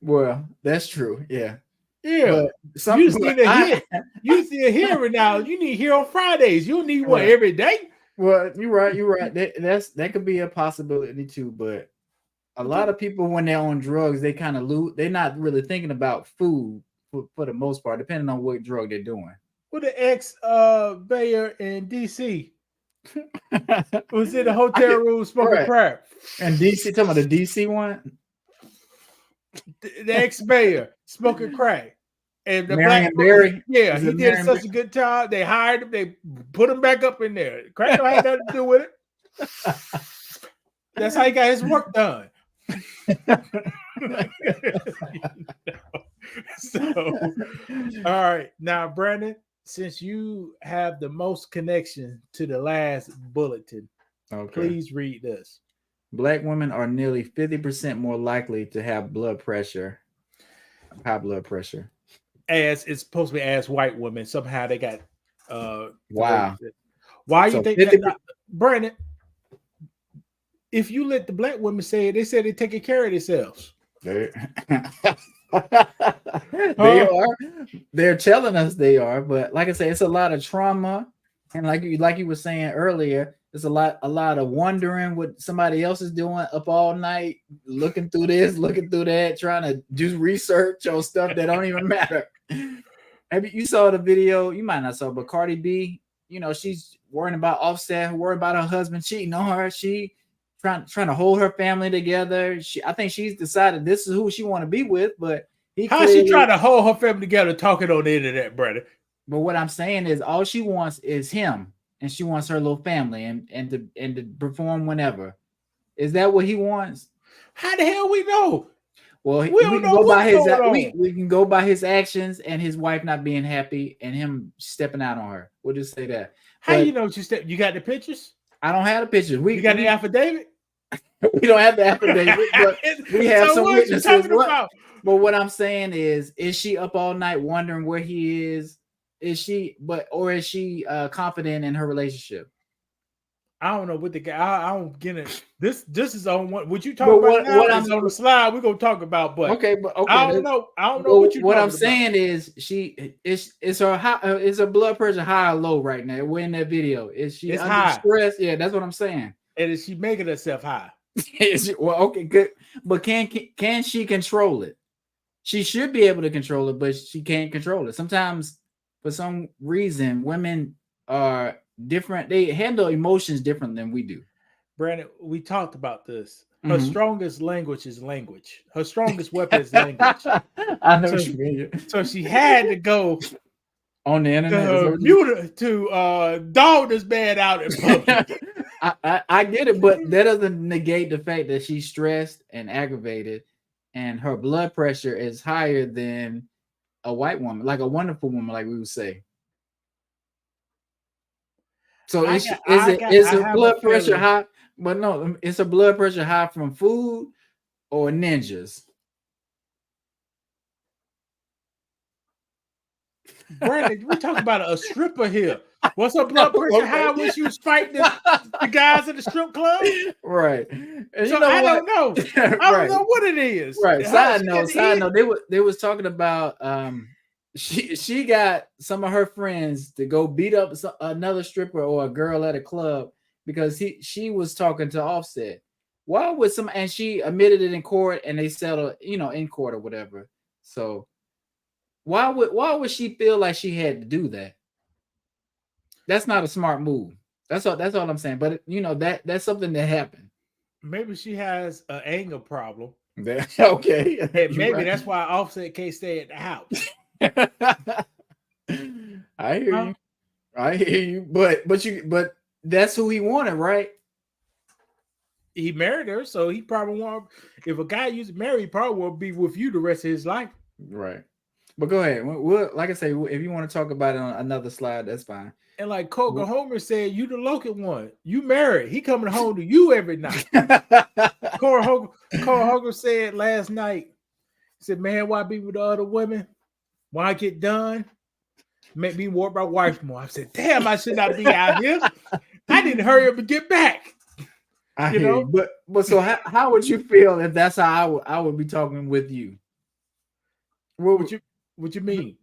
Well, that's true. Yeah. But you see a hearing now. You need here on Fridays. You need one every day. Well, you're right. That could be a possibility too. But a lot of people, when they're on drugs, they kind of lose. They're not really thinking about food. for the most part, depending on what drug they're doing. With the ex mayor in DC was in the hotel room smoking crack. And DC, talking about the DC one, the ex mayor smoking crack. And the Marion black Barry, yeah, he did such a good job. They hired him, they put him back up in there. Crack don't have nothing to do with it. That's how he got his work done. So, all right. Now, Brandon, since you have the most connection to the last bulletin, please read this. Black women are nearly 50% more likely to have high blood pressure. As it's supposed to be as white women. Somehow they got wow. Why you think that, Brandon? If you let the black women say it, they said they're taking care of themselves. They are. They're telling us they are, but like I say, it's a lot of trauma, and like you were saying earlier, it's a lot of wondering what somebody else is doing up all night, looking through this, looking through that, trying to do research on stuff that don't even matter. Maybe you saw the video, you might not saw, but Cardi B, she's worrying about Offset, worried about her husband cheating on her. She trying to hold her family together. I think she's decided this is who she want to be with, but how's she trying to hold her family together talking on the internet, brother? But what I'm saying is all she wants is him, and she wants her little family and to perform whenever. Is that what he wants? How the hell we know? Well, we can go by his we can go by his actions and his wife not being happy and him stepping out on her. We'll just say that. How you know she stepped? You got the pictures? I don't have the pictures. You got the affidavit? We don't have the affidavit, but we have some witnesses. But what I'm saying is she up all night wondering where he is? Is she confident in her relationship? I don't know what the guy. I don't get it. This is on what you talk about now. What I'm on the slide we're gonna talk about, but okay. I don't know what you. What I'm saying is is her blood pressure high or low right now? We're in that video. Is she under high stress? Yeah, that's what I'm saying. And is she making herself high? Well, okay, good. But can she control it? She should be able to control it, but she can't control it. Sometimes, for some reason, women are different. They handle emotions different than we do. Brandon, we talked about this. Her strongest language is language. Her strongest weapon is language. I know what you mean. So she had to go on the internet to dog this man out in public. I get it, but that doesn't negate the fact that she's stressed and aggravated, and her blood pressure is higher than a white woman, like a wonderful woman, like we would say. So is her blood pressure high? But no, is her blood pressure high from food or ninjas? Brandon, we talking about a stripper here. What's her blood pressure high when she was fighting the guys at the strip club? Right. And so I don't know. I don't know what it is. Right. Side note. They was talking about she got some of her friends to go beat up another stripper or a girl at a club because she was talking to Offset. Why would and she admitted it in court and they settled, in court or whatever. So why would she feel like she had to do that? That's not a smart move. That's all I'm saying. But that's something that happened. Maybe she has an anger problem. Okay. And maybe that's why Offset can't stay at the house. I hear you. But that's who he wanted, right? He married her, so he probably want. If a guy used to marry, he probably will be with you the rest of his life. Right. But go ahead. We'll, like I say, if you want to talk about it on another slide, that's fine. And like Coca Homer said, you the local one. You married. He coming home to you every night. Cora Hogan said last night, he said, man, why be with the other women? When I get done, make me work my wife more. I said, damn, I should not be out here. I didn't hurry up and get back. You know? But so how would you feel if that's how I would be talking with you? What you mean?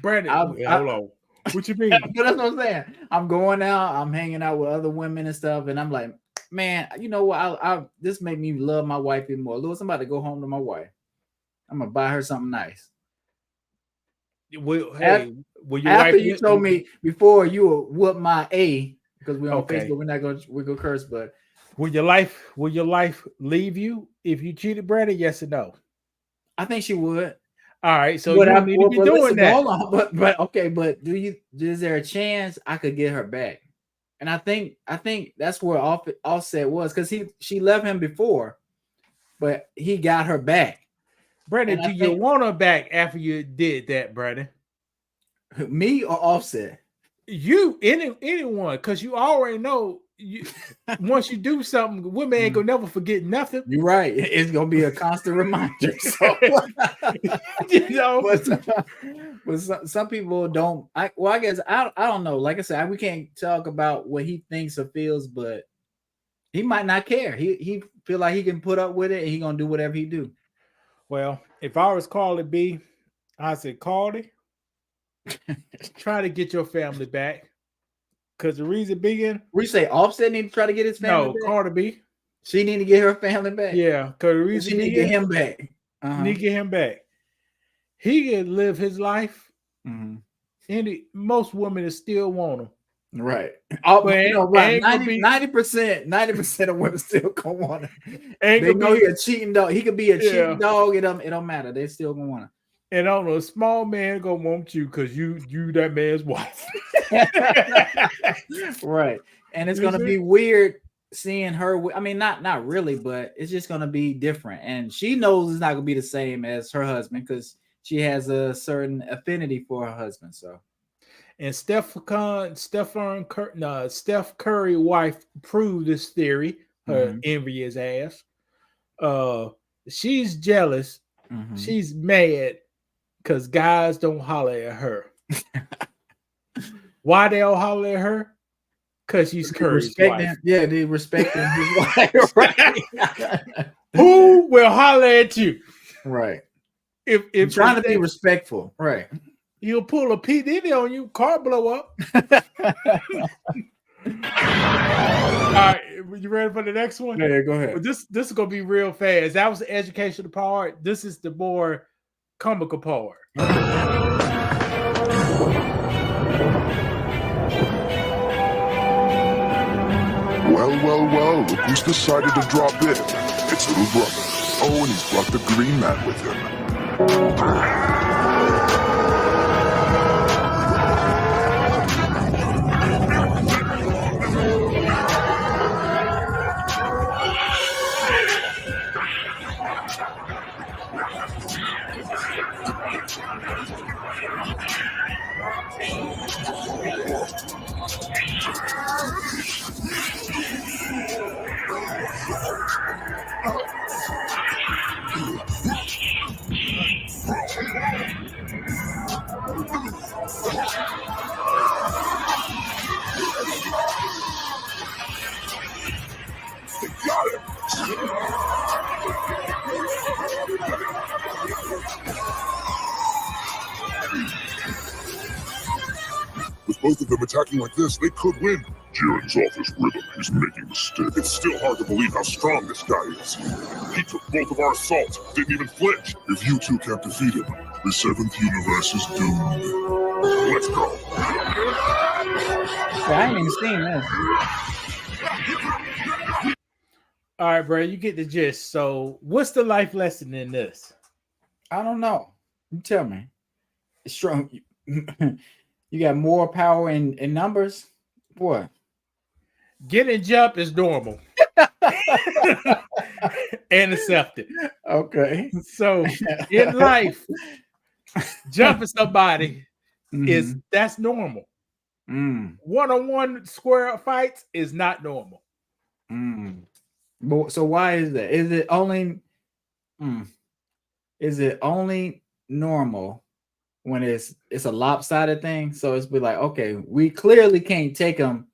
Brandon, hold on. What you mean? But that's what I'm saying. I'm going out, I'm hanging out with other women and stuff, and I'm like, man, you know what? This made me love my wife even more. Lewis, I'm about to go home to my wife. I'm gonna buy her something nice. Will, hey, will your After wife you told me before you will whoop my A because we're on Okay. Facebook, we're gonna curse, but will your life leave you if you cheated, Brandon? Yes or no? I think she would. All right, so But you don't need to be doing listen, that. hold on, but okay, but is there a chance I could get her back? And I think that's where Offset was because she left him before, but he got her back. Brandon, And do you want her back after you did that, Brandon? Me or Offset? You, anyone, because you already know once you do something, women ain't gonna never forget nothing. You're right. It's gonna be a constant reminder. So, you know, but some people don't. I guess I don't know. Like I said, we can't talk about what he thinks or feels, but he might not care. He feel like he can put up with it, and he gonna do whatever he do. Well, if I was Carly B, I said, Carly, try to get your family back. Because the reason being, we say Offset need to try to get his family back. Cardi B. She need to get her family back. Yeah, because the reason she need to get him back. Need to get him back. He can live his life. Mm-hmm. And most women still want him. Right. Right. 90% of women still gonna want him. They know he a cheating dog. He could be a cheating dog. It don't matter. They still gonna want him. And I don't know, a small man gonna want you because you that man's wife. Right. And it's gonna be weird seeing her. I mean, not really, but it's just gonna be different. And she knows it's not gonna be the same as her husband because she has a certain affinity for her husband. So, and Steph Curry wife proved this theory. Her envious ass. She's jealous. Mm-hmm. She's mad because guys don't holler at her. Why they all holler at her? Because she's Curry's wife. Yeah, they respect his wife. Right. Who will holler at you? Right. If trying to be respectful, right? He'll pull a P. Diddy on you, car blow up. All right, you ready for the next one? Yeah, go ahead. Well, this is gonna be real fast. That was the educational part. This is the more comical part. Well, look who's decided to drop in. It's little brother. Oh, and he's brought the green man with him. With both of them attacking like this, they could win. Jiren's off his rhythm. He's making mistakes. It's still hard to believe how strong this guy is. He took both of our assaults, didn't even flinch. If you two can't defeat him, the 7th universe is doomed. Let's go. I ain't even seen this. All right, bro, you get the gist. So, what's the life lesson in this? I don't know. You tell me. It's strong. You got more power in numbers? What? Getting jump is normal. And accepted. Okay. So in life, jumping somebody that's normal. One-on-one square fights is not normal. So why is that? Is it only normal when it's a lopsided thing? So it's be like, okay, we clearly can't take them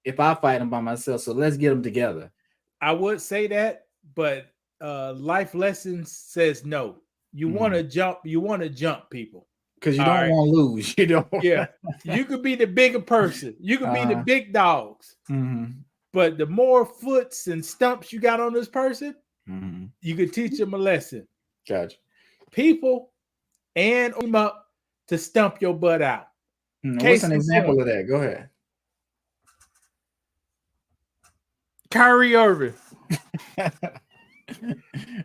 if I fight them by myself, so let's get them together. I would say that, but life lessons says no. You want to jump people because you don't want to lose. You don't. Yeah, you could be the bigger person. You could be the big dogs. But the more foots and stumps you got on this person, you could teach them a lesson. Gotcha. People and them up to stump your butt out. What's an example of that? Go ahead. Kyrie Irving.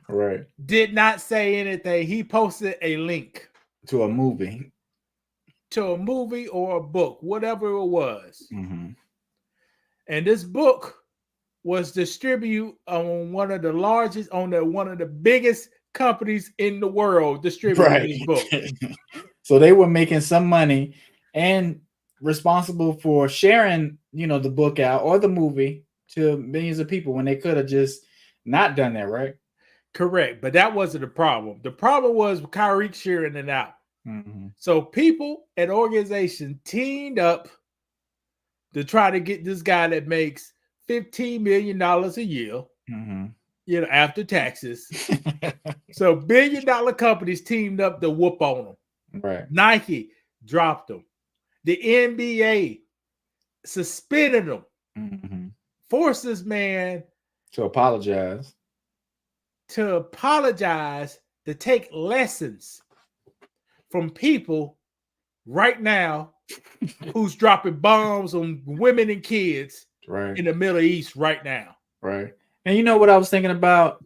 Right. Did not say anything. He posted a link to a movie or a book, whatever it was. Mm-hmm. And this book was distributed on one of the biggest companies in the world distributing this book. So they were making some money and responsible for sharing, the book out or the movie to millions of people when they could have just not done that, right? Correct. But that wasn't the problem. The problem was Kyrie sharing it out. Mm-hmm. So people and organizations teamed up to try to get this guy that makes $15 million a year, mm-hmm. After taxes. So $1 billion companies teamed up to whoop on him. Right. Nike dropped him. The NBA suspended him. Mm-hmm. Forced this man to apologize, to take lessons from people right now who's dropping bombs on women and kids in the Middle East right now. Right. And you know what I was thinking about?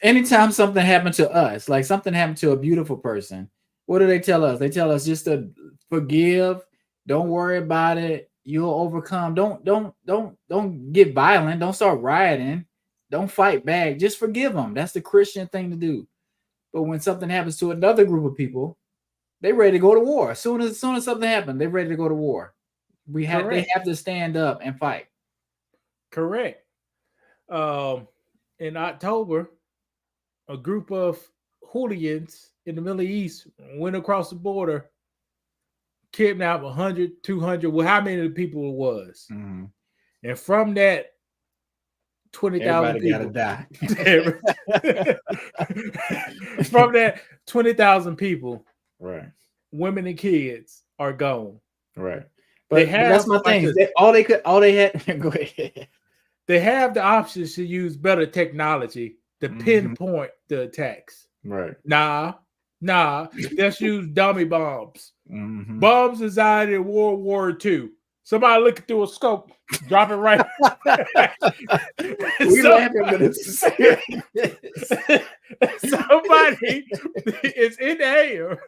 Anytime something happened to us, like something happened to a beautiful person, what do they tell us? They tell us just to forgive. Don't worry about it. You'll overcome. Don't get violent. Don't start rioting. Don't fight back. Just forgive them. That's the Christian thing to do. But when something happens to another group of people, they ready to go to war. As soon as something happens, they're ready to go to war. They have to stand up and fight. Correct. In October, a group of hooligans in the Middle East went across the border, kidnapped 100, 200, well, how many people it was. Mm-hmm. And from that, 20,000 people. Gotta die. From that, 20,000 people, right? Women and kids are gone. Right. But that's my thing. All they had. Go ahead. They have the options to use better technology to pinpoint the attacks. Right. Nah. Let's use dummy bombs. Mm-hmm. Bombs designed in World War II. Somebody looking through a scope, drop it right. We laughing, but it's serious. Somebody is in the air,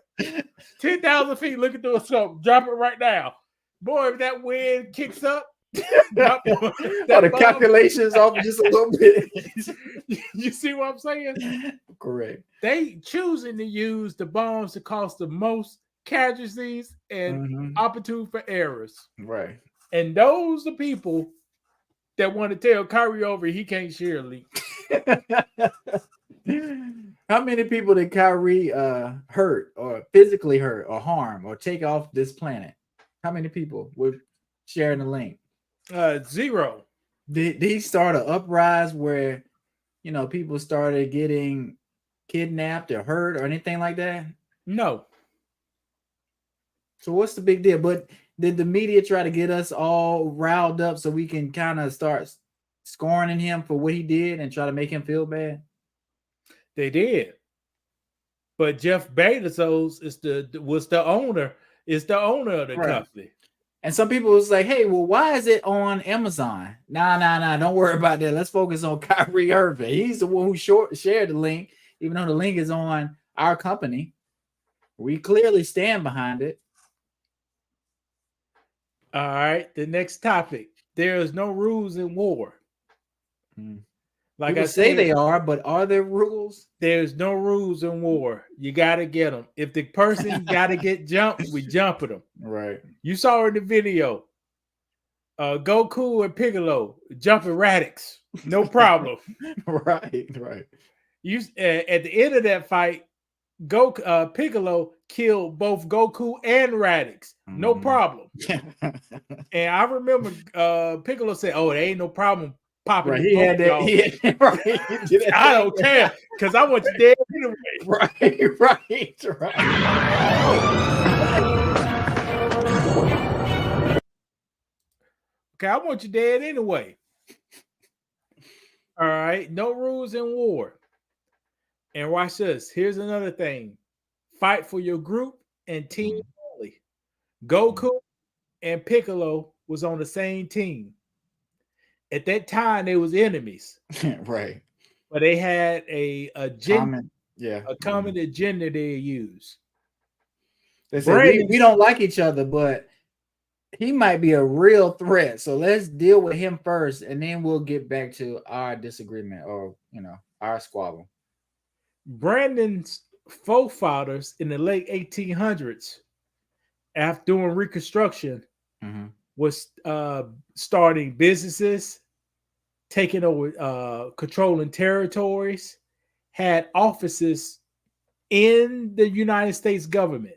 10,000 feet, looking through a scope, drop it right now. Boy, if that wind kicks up, the calculations off just a little bit. You see what I'm saying? Correct. They choosing to use the bombs that cause the most casualties and opportunity for errors. Right. And those are people that want to tell Kyrie over he can't share a link. How many people did Kyrie hurt or physically hurt or harm or take off this planet? How many people were sharing the link? 0. Did he start an uprising where people started getting kidnapped or hurt or anything like that? No. So what's the big deal? But did the media try to get us all riled up so we can kind of start scoring him for what he did and try to make him feel bad? They did. But Jeff Bezos is the owner of the company. And some people was like, hey, well, why is it on Amazon? Nah. Don't worry about that. Let's focus on Kyrie Irving. He's the one who shared the link, even though the link is on our company. We clearly stand behind it. All right. The next topic. There is no rules in war. Like people I say said, they are, but are there rules? There's no rules in war. You got to get them. If the person got to get jumped, we jump at them. Right. You saw in the video, Goku and Piccolo jumping Radix. No problem. Right. You at the end of that fight, Piccolo killed both Goku and Radix. No problem. And I remember Piccolo said, "Oh, there ain't no problem popping." Right. He had that. Right. I don't care because I want you dead anyway. Right. Okay, I want you dead anyway. All right. No rules in war. And watch this. Here's another thing. Fight for your group and team Goku and Piccolo was on the same team. At that time, they was enemies, right? but they had a agenda, common agenda they use. They said we don't like each other, but he might be a real threat. So let's deal with him first, and then we'll get back to our disagreement or our squabble. Brandon's forefathers in the late 1800s, after doing Reconstruction, was starting businesses, taking over, controlling territories, had offices in the United States government,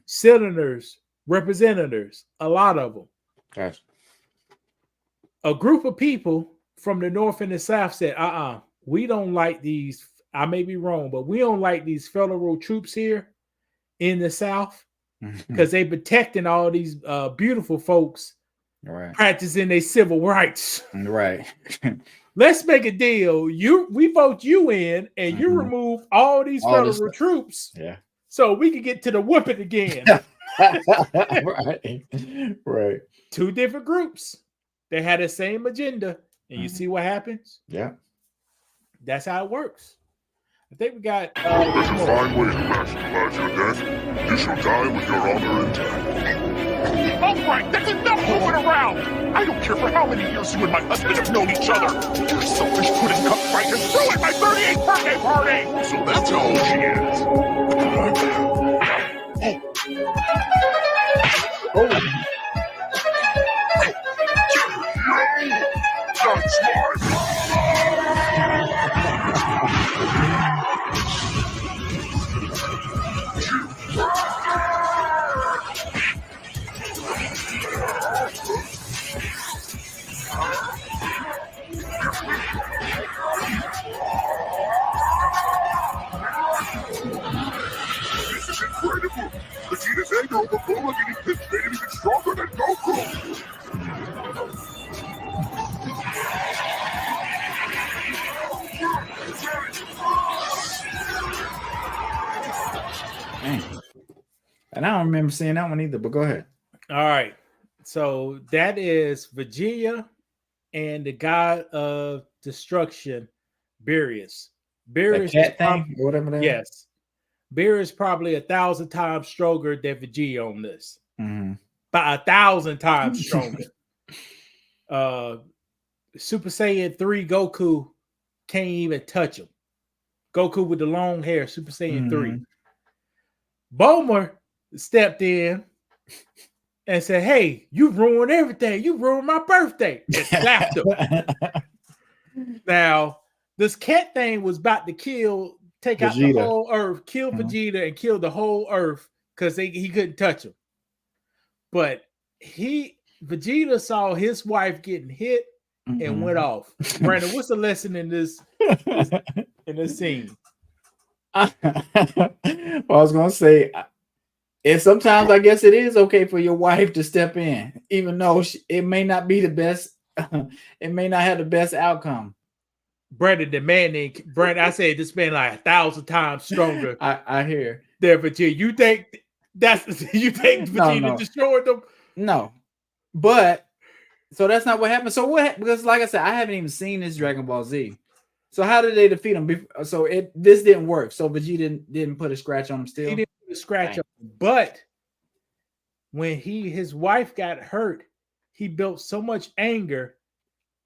senators, representatives, a lot of them. Gotcha. A group of people from the North and the South said, we don't like these. I may be wrong, but we don't like these federal troops here in the South because they protecting all these beautiful folks practicing their civil rights. Right. Let's make a deal. We vote you in, and you remove all these federal troops. Yeah. So we can get to the whooping again. Right. Two different groups. They had the same agenda, and you see what happens? Yeah. That's how it works. I think we got. It's a fine way to glad you're dead. You shall die with your honor intact. All right, that's enough moving around. I don't care for how many years you and my husband have known each other. Your selfish pudding cup fight has ruined my 38th birthday party. So that's how old she is. That's This is incredible! Vegeta's anger over Bulma getting pissed made him even stronger than Goku! Dang. And I don't remember seeing that one either, but go ahead. All right. So that is Vegeta and the god of destruction, Beerus. Beerus cat thing, or whatever that is? Yes. Beerus is probably 1,000 times stronger than Vegeta on this. By 1,000 times stronger. Super Saiyan 3 Goku can't even touch him. Goku with the long hair, Super Saiyan 3. Bulma stepped in and said, "Hey, you ruined everything. You ruined my birthday." And slapped him. Now, this cat thing was about to take Vegeta out the whole Earth, kill Vegeta and kill the whole Earth because he couldn't touch him. But Vegeta saw his wife getting hit and went off. Brandon, what's the lesson in this scene? Well, I was gonna say, and sometimes I guess it is okay for your wife to step in, even though it may not be the best. It may not have the best outcome. Brandon, the man Brandon, I said this man like 1,000 times stronger. I hear. There, Vegeta. You think Vegeta destroyed them? No, but so that's not what happened. So what? Because like I said, I haven't even seen this Dragon Ball Z. So how did they defeat him? So this didn't work. So Vegeta didn't put a scratch on him still. He didn't put a scratch on him. But when his wife got hurt, he built so much anger,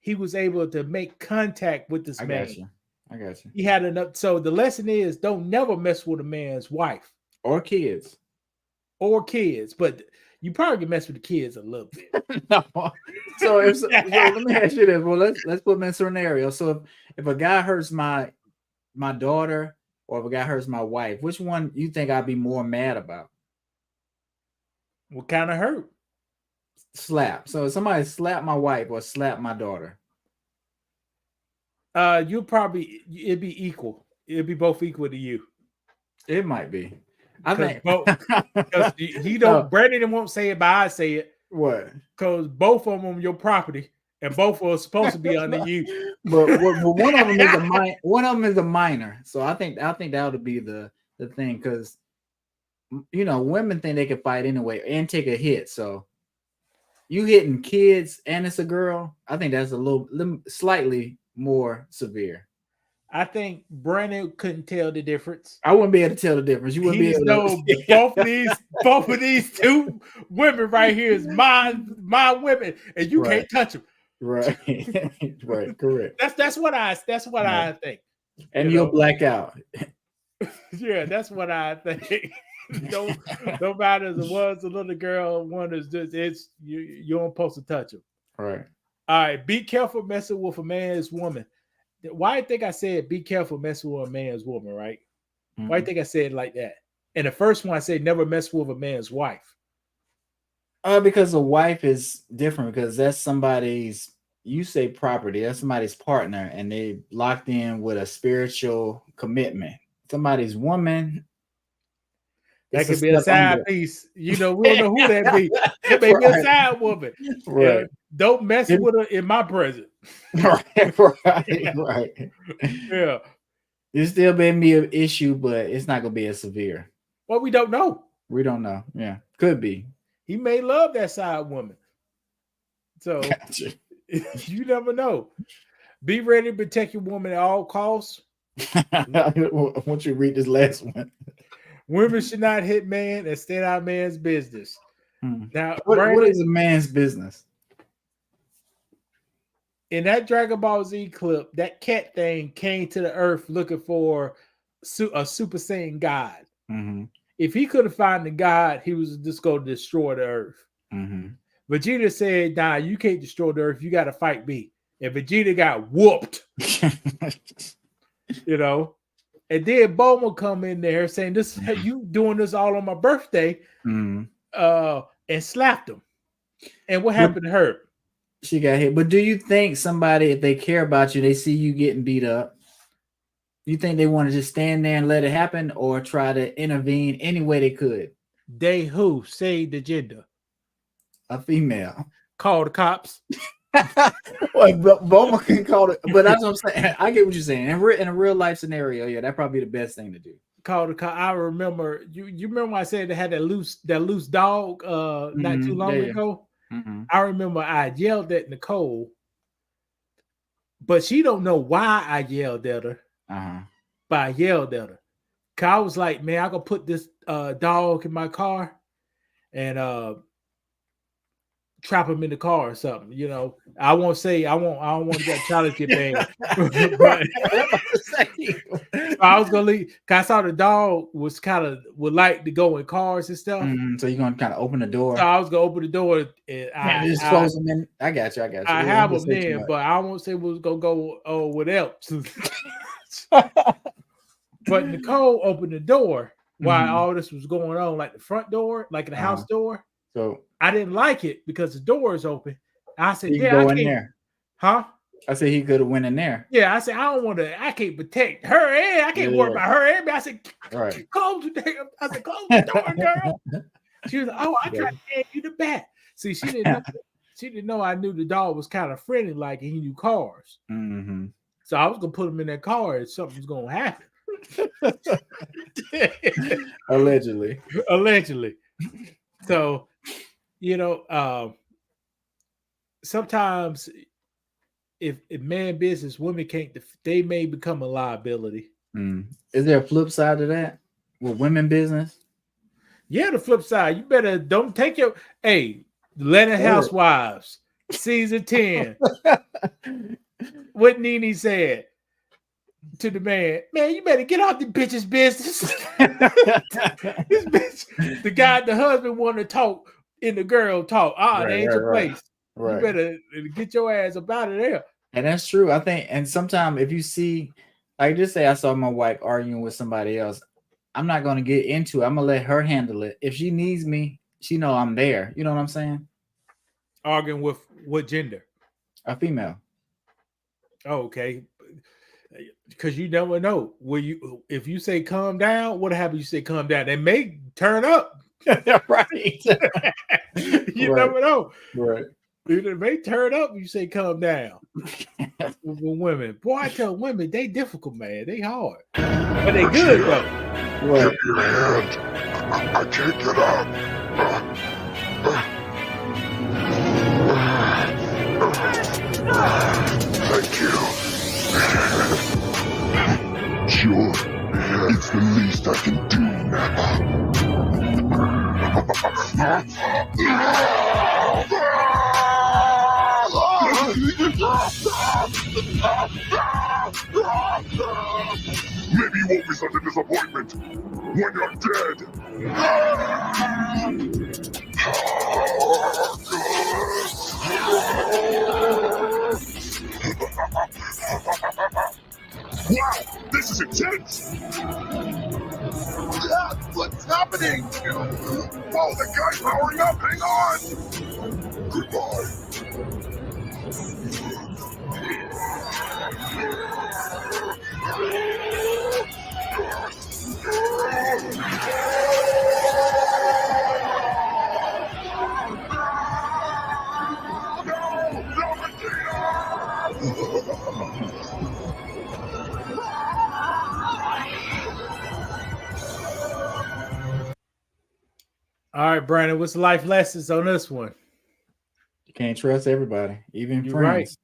he was able to make contact with this man. I got you. He had enough. So the lesson is, don't never mess with a man's wife or kids. But you probably can mess with the kids a little bit. No. So let me ask you this. Well, let's put them in a scenario. So if a guy hurts my daughter, or if a guy hurts my wife, which one you think I'd be more mad about? What kind of hurt? Slap. So if somebody slapped my wife or slapped my daughter, it'd be equal. It'd be both equal to you. It might be. I think because he don't. No. Brandon won't say it, but I say it. What? Because both of them on your property, and both are supposed to be under you. But one of them is a minor. So I think that would be the thing, because you know, women think they can fight anyway and take a hit. So you hitting kids and it's a girl, I think that's a little slightly more severe. I think Brandon couldn't tell the difference. I wouldn't be able to tell the difference. You wouldn't He be able know to. both of these two women right here is my women, and you can't touch them. Right, right, correct. That's what I think. And you'll black out. Yeah, that's what I think. No matter the one's a little girl, one is just you don't supposed to touch them. Right. All right. Be careful messing with a man's woman. Why do you think I said be careful messing with a man's woman, right? Mm-hmm. Why do you think I said it like that? And the first one I said never mess with a man's wife. Because a wife is different because that's somebody's, you say property, that's somebody's partner, and they locked in with a spiritual commitment. Somebody's woman. That could be a side piece. You know, we don't know who that be. It may be a side woman. Right. Don't mess with her in my presence. Right. Yeah. It still may be an issue, but it's not going to be as severe. Well, we don't know. We don't know. Yeah. Could be. He may love that side woman. So gotcha. You never know. Be ready to protect your woman at all costs. Once you read this last one. Women should not hit man and stay out of man's business. Now, what is a man's business? In that Dragon Ball Z clip, that cat thing came to the earth looking for a Super Saiyan God. Mm-hmm. If he could have found the God, he was just going to destroy the earth. Mm-hmm. Vegeta said, nah, you can't destroy the earth. You got to fight me. And Vegeta got whooped. You know? And then Bulma come in there saying, "This you doing this all on my birthday," and slapped him. And what happened to her? She got hit. But do you think somebody, if they care about you, they see you getting beat up, you think they want to just stand there and let it happen, or try to intervene any way they could? They who say the gender? A female. Call the cops. Well, Bulma can call it, but that's what I'm saying. I get what you're saying. In a real life scenario, yeah, that'd probably be the best thing to do. Call the cop. I remember you remember when I said they had that loose dog not too long ago. Mm-hmm. I remember I yelled at Nicole, but she don't know why I yelled at her. But I yelled at her. Cause I was like, man, I gonna put this dog in my car and trap him in the car or something, you know. I don't want to get challenged your man. But I was gonna leave. Cause I saw the dog would like to go in cars and stuff. So you're gonna kind of open the door. So I was gonna open the door and I just close them in. I got you. I have them in, but I won't say we was gonna go what else. But Nicole opened the door while all this was going on, like the front door, like the house door. So I didn't like it because the door is open. I said, "Yeah, go in there." Huh? I said he could have went in there. Yeah, I said I don't want to. I can't protect her. I can't worry about her. I said, right. Close the door. I said, close the door, girl. She was like, "Oh, I tried to hand you the bat." See, she didn't know. She didn't know I knew the dog was kind of friendly, like he knew cars. Mm-hmm. So I was gonna put him in that car, and something was gonna happen. Allegedly. So. You know, sometimes if man business, women can't, they may become a liability. Is there a flip side to that with women business? Yeah, the flip side. You better don't take your Atlanta Housewives season 10. What Nene said to the man, you better get out the bitch's business. This bitch, the husband wanted to talk. In the girl talk, that ain't your place. Right. You better get your ass up out of there. And that's true. I think, and sometimes if you see, like just say I saw my wife arguing with somebody else, I'm not going to get into it. I'm going to let her handle it. If she needs me, she know I'm there. You know what I'm saying? Arguing with what gender? A female. Oh, okay. Because you never know. If you say calm down, what happens? You say calm down. They may turn up. Right. You never know. Right. They may turn up. You say calm down. With women, boy, I tell women they difficult, man. They hard, but they good though. Right. I can't get up. Thank you. Sure, it's the least I can do, Maybe you won't be such a disappointment when you're dead. Wow, this is intense! What's happening? Oh, the guy's powering up! Hang on! Goodbye. All right, Brandon, what's the life lessons on this one? You can't trust everybody, even You're friends.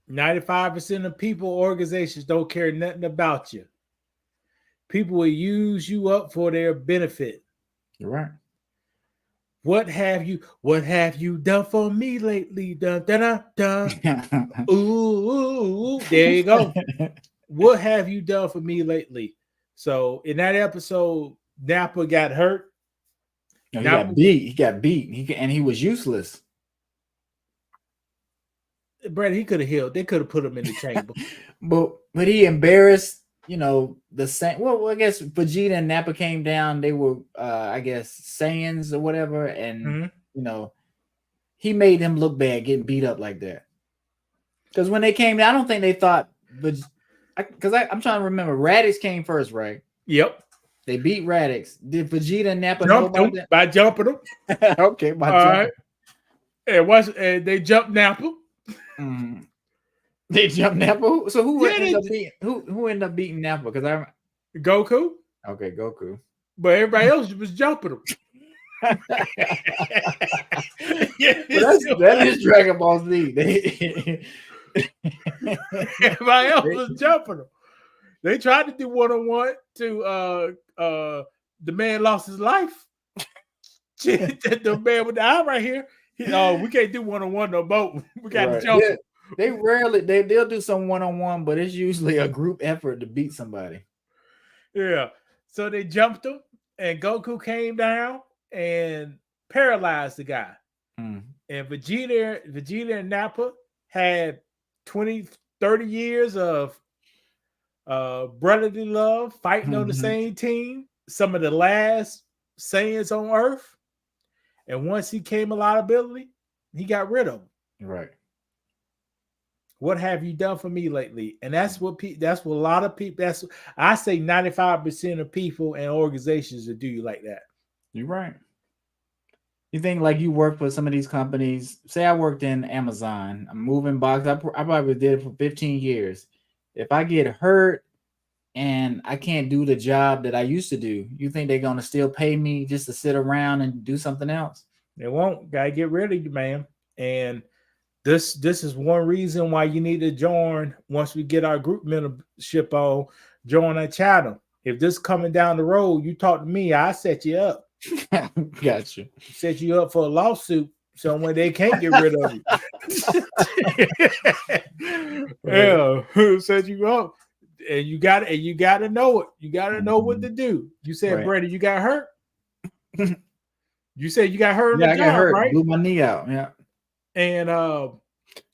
Right. 95% of people, organizations don't care nothing about you. People will use you up for their benefit. You're right. What have you done for me lately? Dun, dun, dun, dun. Ooh, there you go. What have you done for me lately? So in that episode, Napa got hurt. No, he got beat. And he was useless. Brad, he could have healed. They could have put him in the chamber. but he embarrassed, the same. Well, I guess Vegeta and Nappa came down. They were, I guess, Saiyans or whatever, and he made him look bad getting beat up like that. Because when they came down, I don't think they thought, because I'm trying to remember, Raditz came first, right? Yep. They beat Raditz. Did Vegeta and Nappa know about that? By jumping them. Okay, by jumping. Right. And they jumped Nappa. Mm. They jumped Nappa. So who ended up beating Nappa? Because Goku. Okay, Goku. But everybody else was jumping him. That is Dragon Ball Z. Everybody else was jumping him. They tried to do one-on-one to the man lost his life. The man with the eye right here. We can't do one-on-one no more. We got to jump. Yeah, they'll do some one-on-one, but it's usually a group effort to beat somebody. Yeah. So they jumped him, and Goku came down and paralyzed the guy. And Vegeta and Nappa had 20, 30 years of brotherly love, fighting on the same team, some of the last Saiyans on Earth. And once he came a liability, he got rid of him. Right. What have you done for me lately? And that's what a lot of people. I say 95% of people and organizations that do you like that. You're right. You think like you work for some of these companies. Say I worked in Amazon. I'm moving boxes. I probably did it for 15 years. If I get hurt and I can't do the job that I used to do, you think they're going to still pay me just to sit around and do something else? They won't. Got to get rid of you, man. And this is one reason why you need to join. Once we get our group membership on, join our channel. If this coming down the road, you talk to me, I set you up. Gotcha. Set you up for a lawsuit somewhere they can't get rid of you. Yeah, set you up. And you got to know it. You got to know what to do. You said, Brady, you got hurt. You said you got hurt. Yeah, I got hurt. Right? Blew my knee out. Yeah. And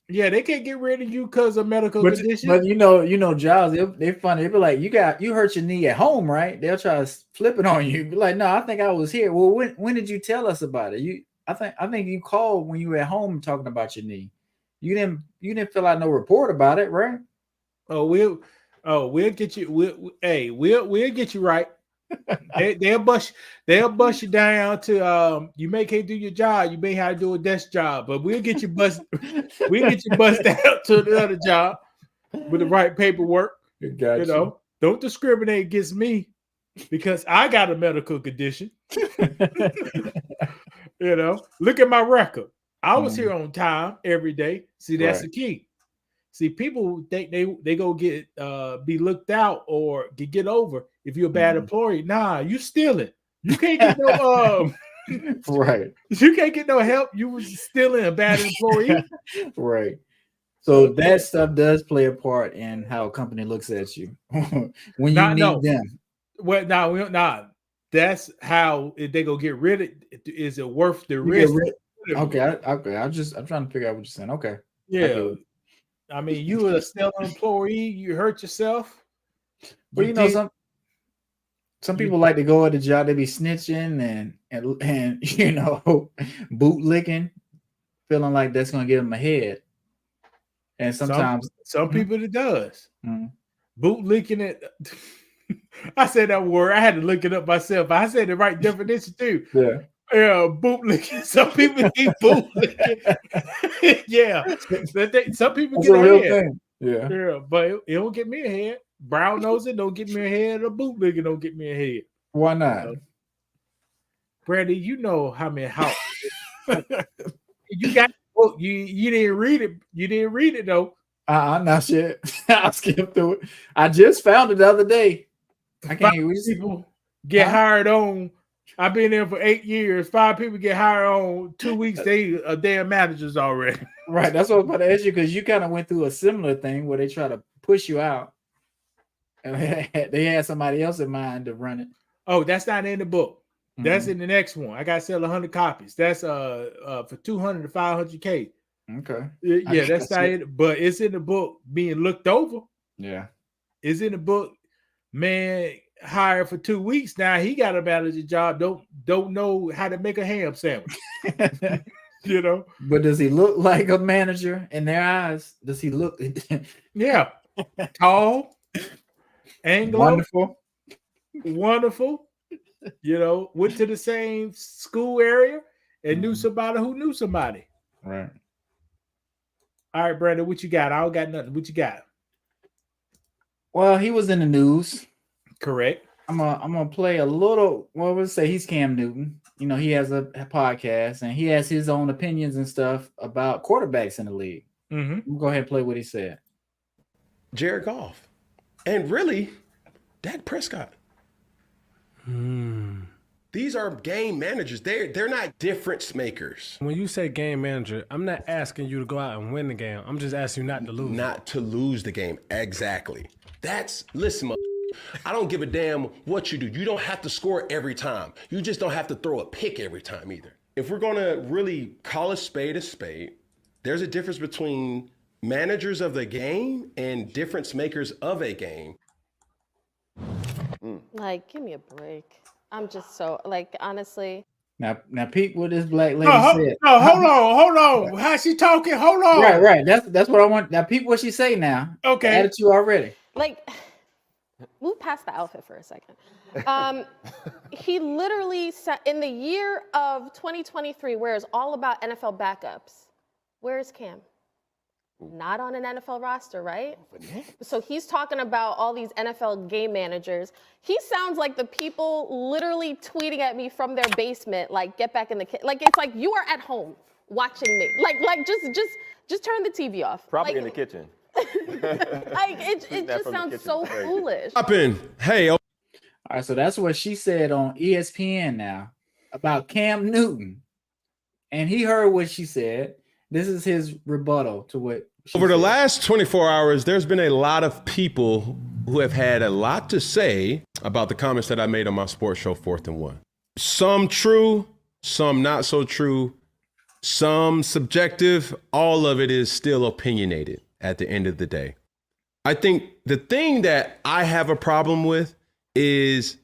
they can't get rid of you because of medical conditions. But you know, Giles, they're funny. They be like, you hurt your knee at home, right? They'll try to flip it on you. Be like, no, I think I was here. Well, when did you tell us about it? I think you called when you were at home talking about your knee. You didn't fill out no report about it, right? We'll get you. We'll get you right. They'll bust you down to you may can't do your job. You may have to do a desk job, but we'll get you bust. We'll get you bust down to the other job with the right paperwork. Gotcha. Don't discriminate against me. because I got a medical condition. You know, look at my record. I was here on time every day. See, that's the key. See, people think they go get be looked out or get over if you're a bad employee. Nah, you stealing. You can't get no right. You can't get no help. You was stealing a bad employee. Right. So that stuff does play a part in how a company looks at you when you need them. Well, nah. That's how they go get rid of. Is it worth the risk? Okay. I'm trying to figure out what you're saying. Okay. Yeah. I mean, you were a stealing employee. You hurt yourself. But you know, some people like to go at the job. They be snitching and you know, bootlicking, feeling like that's gonna give them a head. And sometimes some people it does. Bootlicking it. I said that word. I had to look it up myself. I said the right definition too. Yeah. Yeah, bootlicking. Some people need bootlicking. Yeah. Some people get a head. Thing. Yeah. But it don't get me a head. Brown nosing don't get me a head. Or bootlicking don't get me a head. Why not? Brandy, you know how many houses. You got book. You didn't read it. You didn't read it though. Not yet. I skipped through it. I just found it the other day. I can't read people get hired on. I've been there for 8 years. 5 people get hired on 2 weeks. They are damn managers already. Right. That's what I was about to ask you, because you kind of went through a similar thing where they try to push you out, and they had somebody else in mind to run it. Oh, that's not in the book. That's in the next one. I got to sell 100 copies. That's for 200 to 500K. Okay. Yeah, that's not it. But it's in the book being looked over. Yeah. It's in the book. Man hired for 2 weeks. Now he got a manager job. Don't know how to make a ham sandwich. You know. But does he look like a manager in their eyes? Does he look? Yeah. Tall. Anglo. Wonderful. You know, went to the same school area and knew somebody who knew somebody. Right. All right, Brandon, what you got? I don't got nothing. What you got? Well, he was in the news. Correct. I'm gonna play a little. Well, let's say he's Cam Newton. You know, he has a podcast and he has his own opinions and stuff about quarterbacks in the league. Mm-hmm. Go ahead and play what he said. Jared Goff, and really, Dak Prescott. These are game managers. They're not difference makers. When you say game manager, I'm not asking you to go out and win the game. I'm just asking you not to lose. Not to lose the game. Exactly. Listen, I don't give a damn what you do. You don't have to score every time. You just don't have to throw a pick every time either. If we're going to really call a spade, there's a difference between managers of the game and difference makers of a game. Like, give me a break. I'm just so, like, honestly. Now peep what this black lady said. No, hold on. How's she talking? Hold on. Right. That's what I want. Now peep what she say now. Okay. Attitude already. Like, move past the outfit for a second. He literally said, in the year of 2023, where it's all about NFL backups, where's Cam? Not on an NFL roster, right? So he's talking about all these NFL game managers. He sounds like the people literally tweeting at me from their basement, like, get back in the kitchen. Like, it's like you are at home watching me. Like just turn the TV off. Probably like, in the kitchen. Like, it just sounds so foolish. Hey. All right, so that's what she said on ESPN now about Cam Newton. And he heard what she said. This is his rebuttal to what she Over the said. last 24 hours, there's been a lot of people who have had a lot to say about the comments that I made on my sports show, 4th and 1. Some true, some not so true, some subjective. All of it is still opinionated at the end of the day. I think the thing that I have a problem with is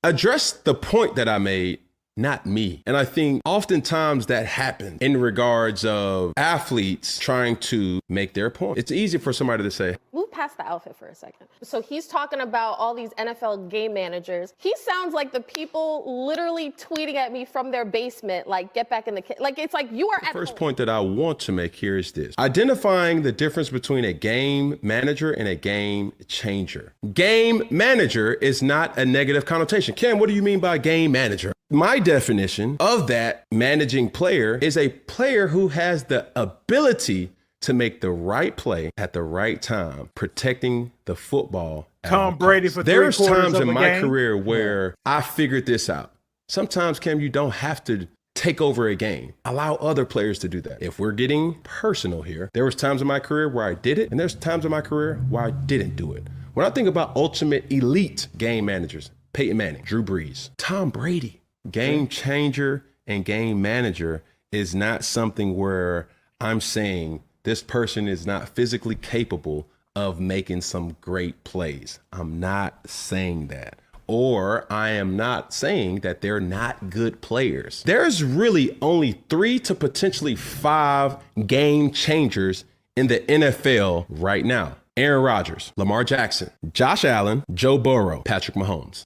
address the point that I made, not me. And I think oftentimes that happens in regards of athletes trying to make their point. It's easy for somebody to say, Move past the outfit for a second. So he's talking about all these NFL game managers. He sounds like the people literally tweeting at me from their basement, like, get back in the kitchen. Like, it's like you are The at first home. point that I want to make here is this. Identifying the difference between a game manager and a game changer. Game manager is not a negative connotation. Cam, what do you mean by game manager? My definition of that managing player is a player who has the ability to make the right play at the right time, protecting the football. Tom Brady for There's 3/4 times of in a my game. career where I figured this out. Sometimes, Cam, you don't have to take over a game. Allow other players to do that. If we're getting personal here, there was times in my career where I did it, and there's times in my career where I didn't do it. When I think about ultimate elite game managers, Peyton Manning, Drew Brees, Tom Brady, game changer and game manager is not something where I'm saying this person is not physically capable of making some great plays. I'm not saying that. Or I am not saying that they're not good players. There's really only 3 to potentially 5 game changers in the NFL right now. Aaron Rodgers, Lamar Jackson, Josh Allen, Joe Burrow, Patrick Mahomes.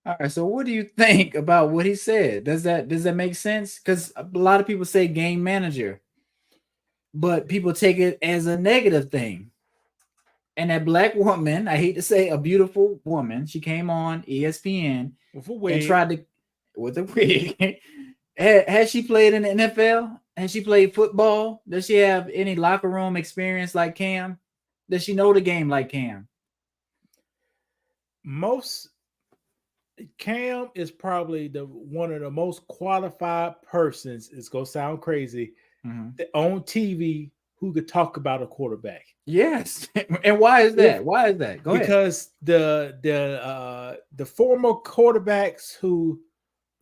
All right, so what do you think about what he said? Does that make sense? Because a lot of people say game manager, but people take it as a negative thing. And that black woman, I hate to say, a beautiful woman, she came on ESPN and tried to, with a wig. Has she played in the NFL? Has she played football? Does she have any locker room experience like Cam? Does she know the game like Cam? Cam is probably one of the most qualified persons. It's gonna sound crazy on TV who could talk about a quarterback. Yes, and why is that? Why is that? Go ahead. Because the former quarterbacks who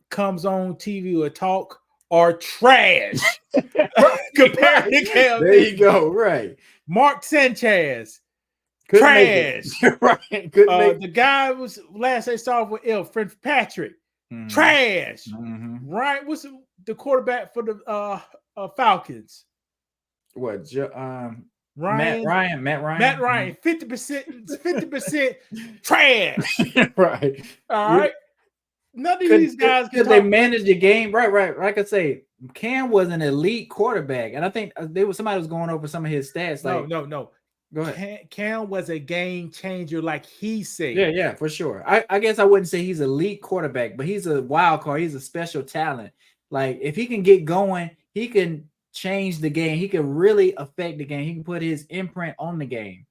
comes on TV or talk are trash compared to Cam. There you go. Right, Mark Sanchez. Couldn't trash. Right. The guy was last they saw with Fitzpatrick. Trash. Right. What's the quarterback for the Falcons? What? Ryan. Matt Ryan. 50% trash. Right. All right. None of these guys because they manage the game. Right. Like I say, Cam was an elite quarterback, and I think somebody was going over some of his stats. No. Go ahead. Cam was a game changer, like he said. Yeah, for sure. I guess I wouldn't say he's an elite quarterback, but he's a wild card. He's a special talent. Like if he can get going, he can change the game. He can really affect the game. He can put his imprint on the game.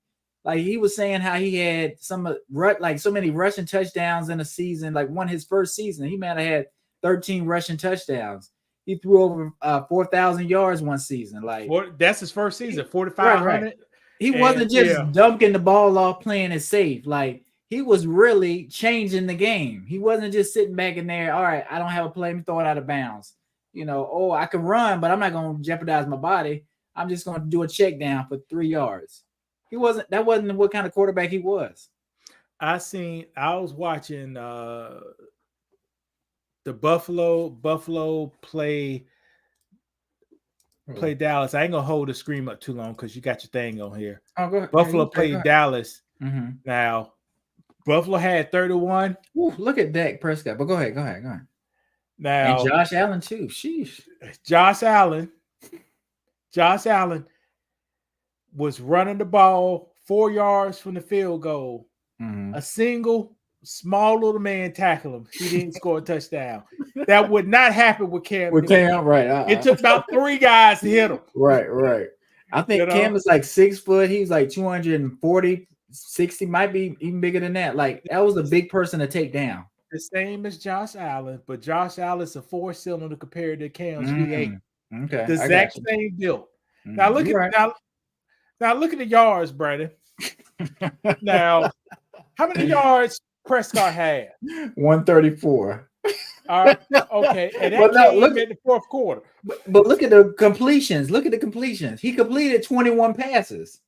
Like he was saying how he had so many rushing touchdowns in a season. Like his first season, he might have had 13 rushing touchdowns. He threw over 4,000 yards one season. Like that's his first season, 4,500. Right. He wasn't just dunking the ball off, playing it safe. Like he was really changing the game. He wasn't just sitting back in there. All right, I don't have a play. Let me throw it out of bounds. I can run, but I'm not going to jeopardize my body. I'm just going to do a check down for 3 yards. That wasn't what kind of quarterback he was. I was watching the Buffalo play Dallas. I ain't gonna hold the screen up too long because you got your thing on here. Oh, go ahead. Buffalo played Dallas. Mm-hmm. Now, Buffalo had 31. Ooh, look at Dak Prescott. But go ahead. Now, and Josh Allen too. Sheesh. Josh Allen was running the ball 4 yards from the field goal. Mm-hmm. A single small little man tackled him. He didn't score a touchdown. That would not happen with Cam. Right. It took about 3 guys to hit him. Right. I think Cam is like 6 foot. He's like 240, 60, might be even bigger than that. Like that was a big person to take down. The same as Josh Allen, but Josh Allen's a 4-cylinder compared to Cam's V8. Okay. The exact same build. Now look at the yards, Brandon. Now, how many yards Prescott had? 134. All right. Okay. And that came in the fourth quarter. But look at the completions. He completed 21 passes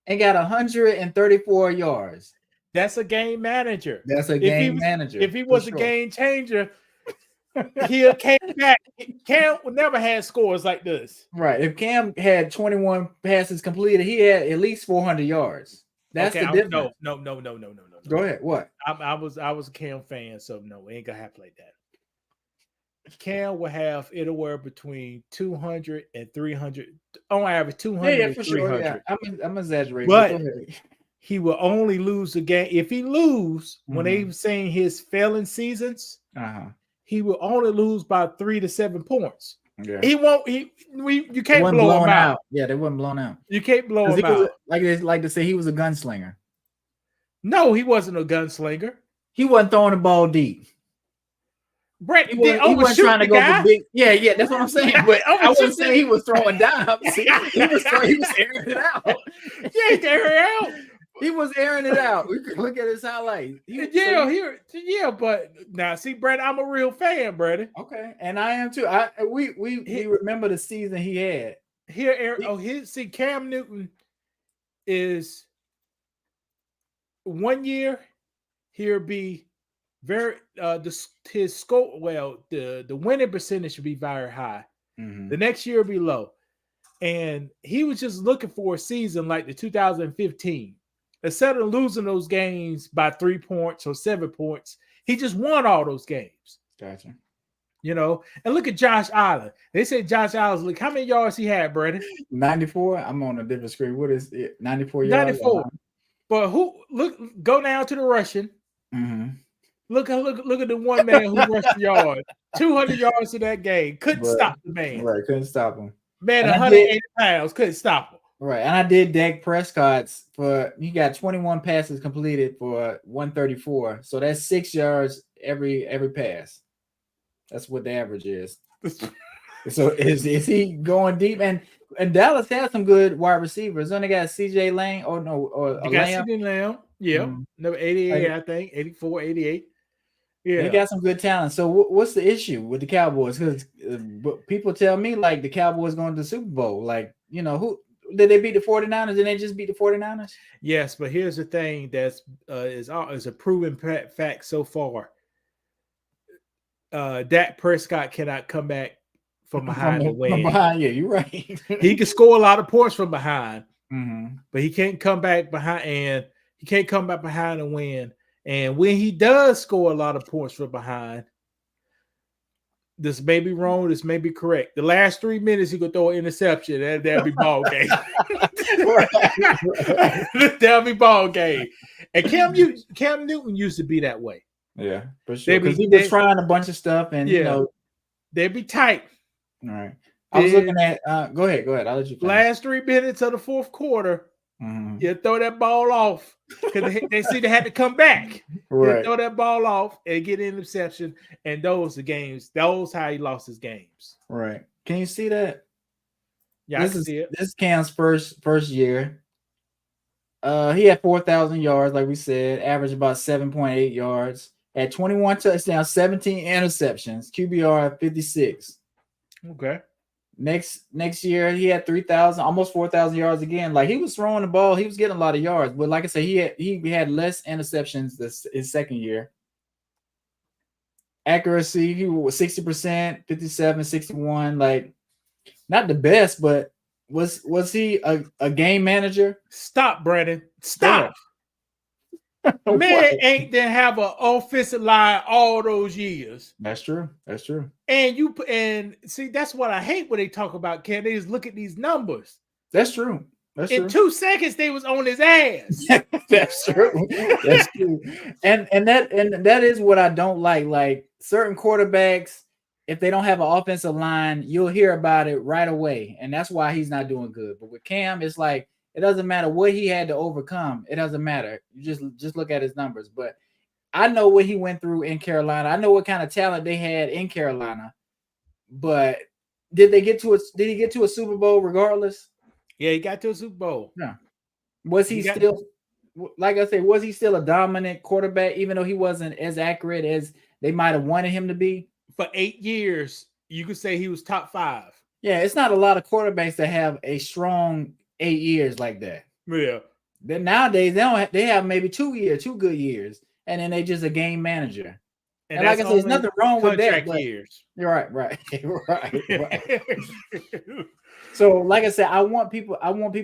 and got 134 yards. That's a game manager. If he was a game changer, he came back. Cam never had scores like this. Right. If Cam had 21 passes completed, he had at least 400 yards. That's the difference. No. Go ahead. What? I was a Cam fan, so no, we ain't gonna have to like that. Cam will have anywhere between 200 and 300 on average, 200 Yeah, and for 300. sure. Yeah. I'm exaggerating. But he will only lose a game if he lose when Mm-hmm. they've seen his failing seasons. Uh-huh. He will only lose by 3 to 7 points. Yeah. He won't. You can't blow him out. Yeah, they wasn't blown out. You can't blow him out. Like they like to say, he was a gunslinger. No, he wasn't a gunslinger. He wasn't throwing the ball deep. Brett, He wasn't trying to go for big. Yeah, that's what I'm saying. But I wasn't saying he was throwing dimes. See, he was airing it out. Yeah, airing it out. He was airing it out. We could look at his highlights. But now see, Brett, I'm a real fan, Brett. Okay, and I am too. We remember the season he had. See, Cam Newton is 1 year. He'll be very his score. Well, the winning percentage should be very high. Mm-hmm. The next year will be low, and he was just looking for a season like the 2015. Instead of losing those games by 3 points or 7 points, he just won all those games. Gotcha. You know, and look at Josh Allen. They say Josh Allen. Look, how many yards he had, Brandon? 94. I'm on a different screen. What is it? 94 yards. 94. But go down to the rushing. Mm-hmm. Look at the one man who rushed the yard. 200 yards in that game. Couldn't stop the man. Right, couldn't stop him. Man, 180 pounds, couldn't stop him. Right, and I did Dak Prescott's he got 21 passes completed for 134. So that's 6 yards every pass. That's what the average is. So is he going deep? And Dallas has some good wide receivers. Then they got CJ Lang or CJ Lamb. Yeah, number 88, I think 84, 88. Yeah, they got some good talent. So what's the issue with the Cowboys? Because people tell me like the Cowboys going to the Super Bowl. Like, you know, who did they beat the 49ers? Did they just beat the 49ers? Yes, but here's the thing that's is a proven fact so far. Dak Prescott cannot come back from behind to win. Yeah, you're right. He can score a lot of points from behind, mm-hmm. but he can't come back behind and win. And when he does score a lot of points from behind, this may be wrong, this may be correct. The last 3 minutes he could throw an interception, and that'll be ball game. That'll be ball game. And Cam Newton used to be that way. Yeah, for sure. Because he was trying a bunch of stuff, and you know, they'd be tight. All right. I was looking at. Go ahead. I'll let you finish. Last 3 minutes of the fourth quarter, you throw that ball off because they see they had to come back. Right. You throw that ball off and get an interception, and those are games. Those how he lost his games. Right. Can you see that? Yeah, I can see it. This is Cam's first year. He had 4,000 yards, like we said, averaged about 7.8 yards. Had 21 touchdowns, 17 interceptions, QBR 56. Okay. Next year, he had 3,000, almost 4,000 yards again. Like he was throwing the ball, he was getting a lot of yards. But like I said, he had less interceptions his second year. Accuracy, he was 60%, 57, 61. Like not the best, but was he a game manager? Stop, Brandon. Stop. Man ain't didn't have an offensive line all those years. That's true. And see, that's what I hate when they talk about Cam. They just look at these numbers. That's true. In 2 seconds, they was on his ass. That's true. That's true. And that is what I don't like. Like certain quarterbacks, if they don't have an offensive line, you'll hear about it right away. And that's why he's not doing good. But with Cam, it's like it doesn't matter what he had to overcome. It doesn't matter. You just look at his numbers. But I know what he went through in Carolina. I know what kind of talent they had in Carolina. But did he get to a Super Bowl regardless? Yeah, he got to a Super Bowl. Yeah. Was he still, like I said, was he still a dominant quarterback, even though he wasn't as accurate as they might have wanted him to be? For 8 years, you could say he was top 5. Yeah, it's not a lot of quarterbacks that have a strong 8 years like that. Yeah. Then nowadays they have maybe 2 good years, and then they just a game manager. And like I said, there's nothing wrong with that. Contract years. You're right, right. So, like I said, I want people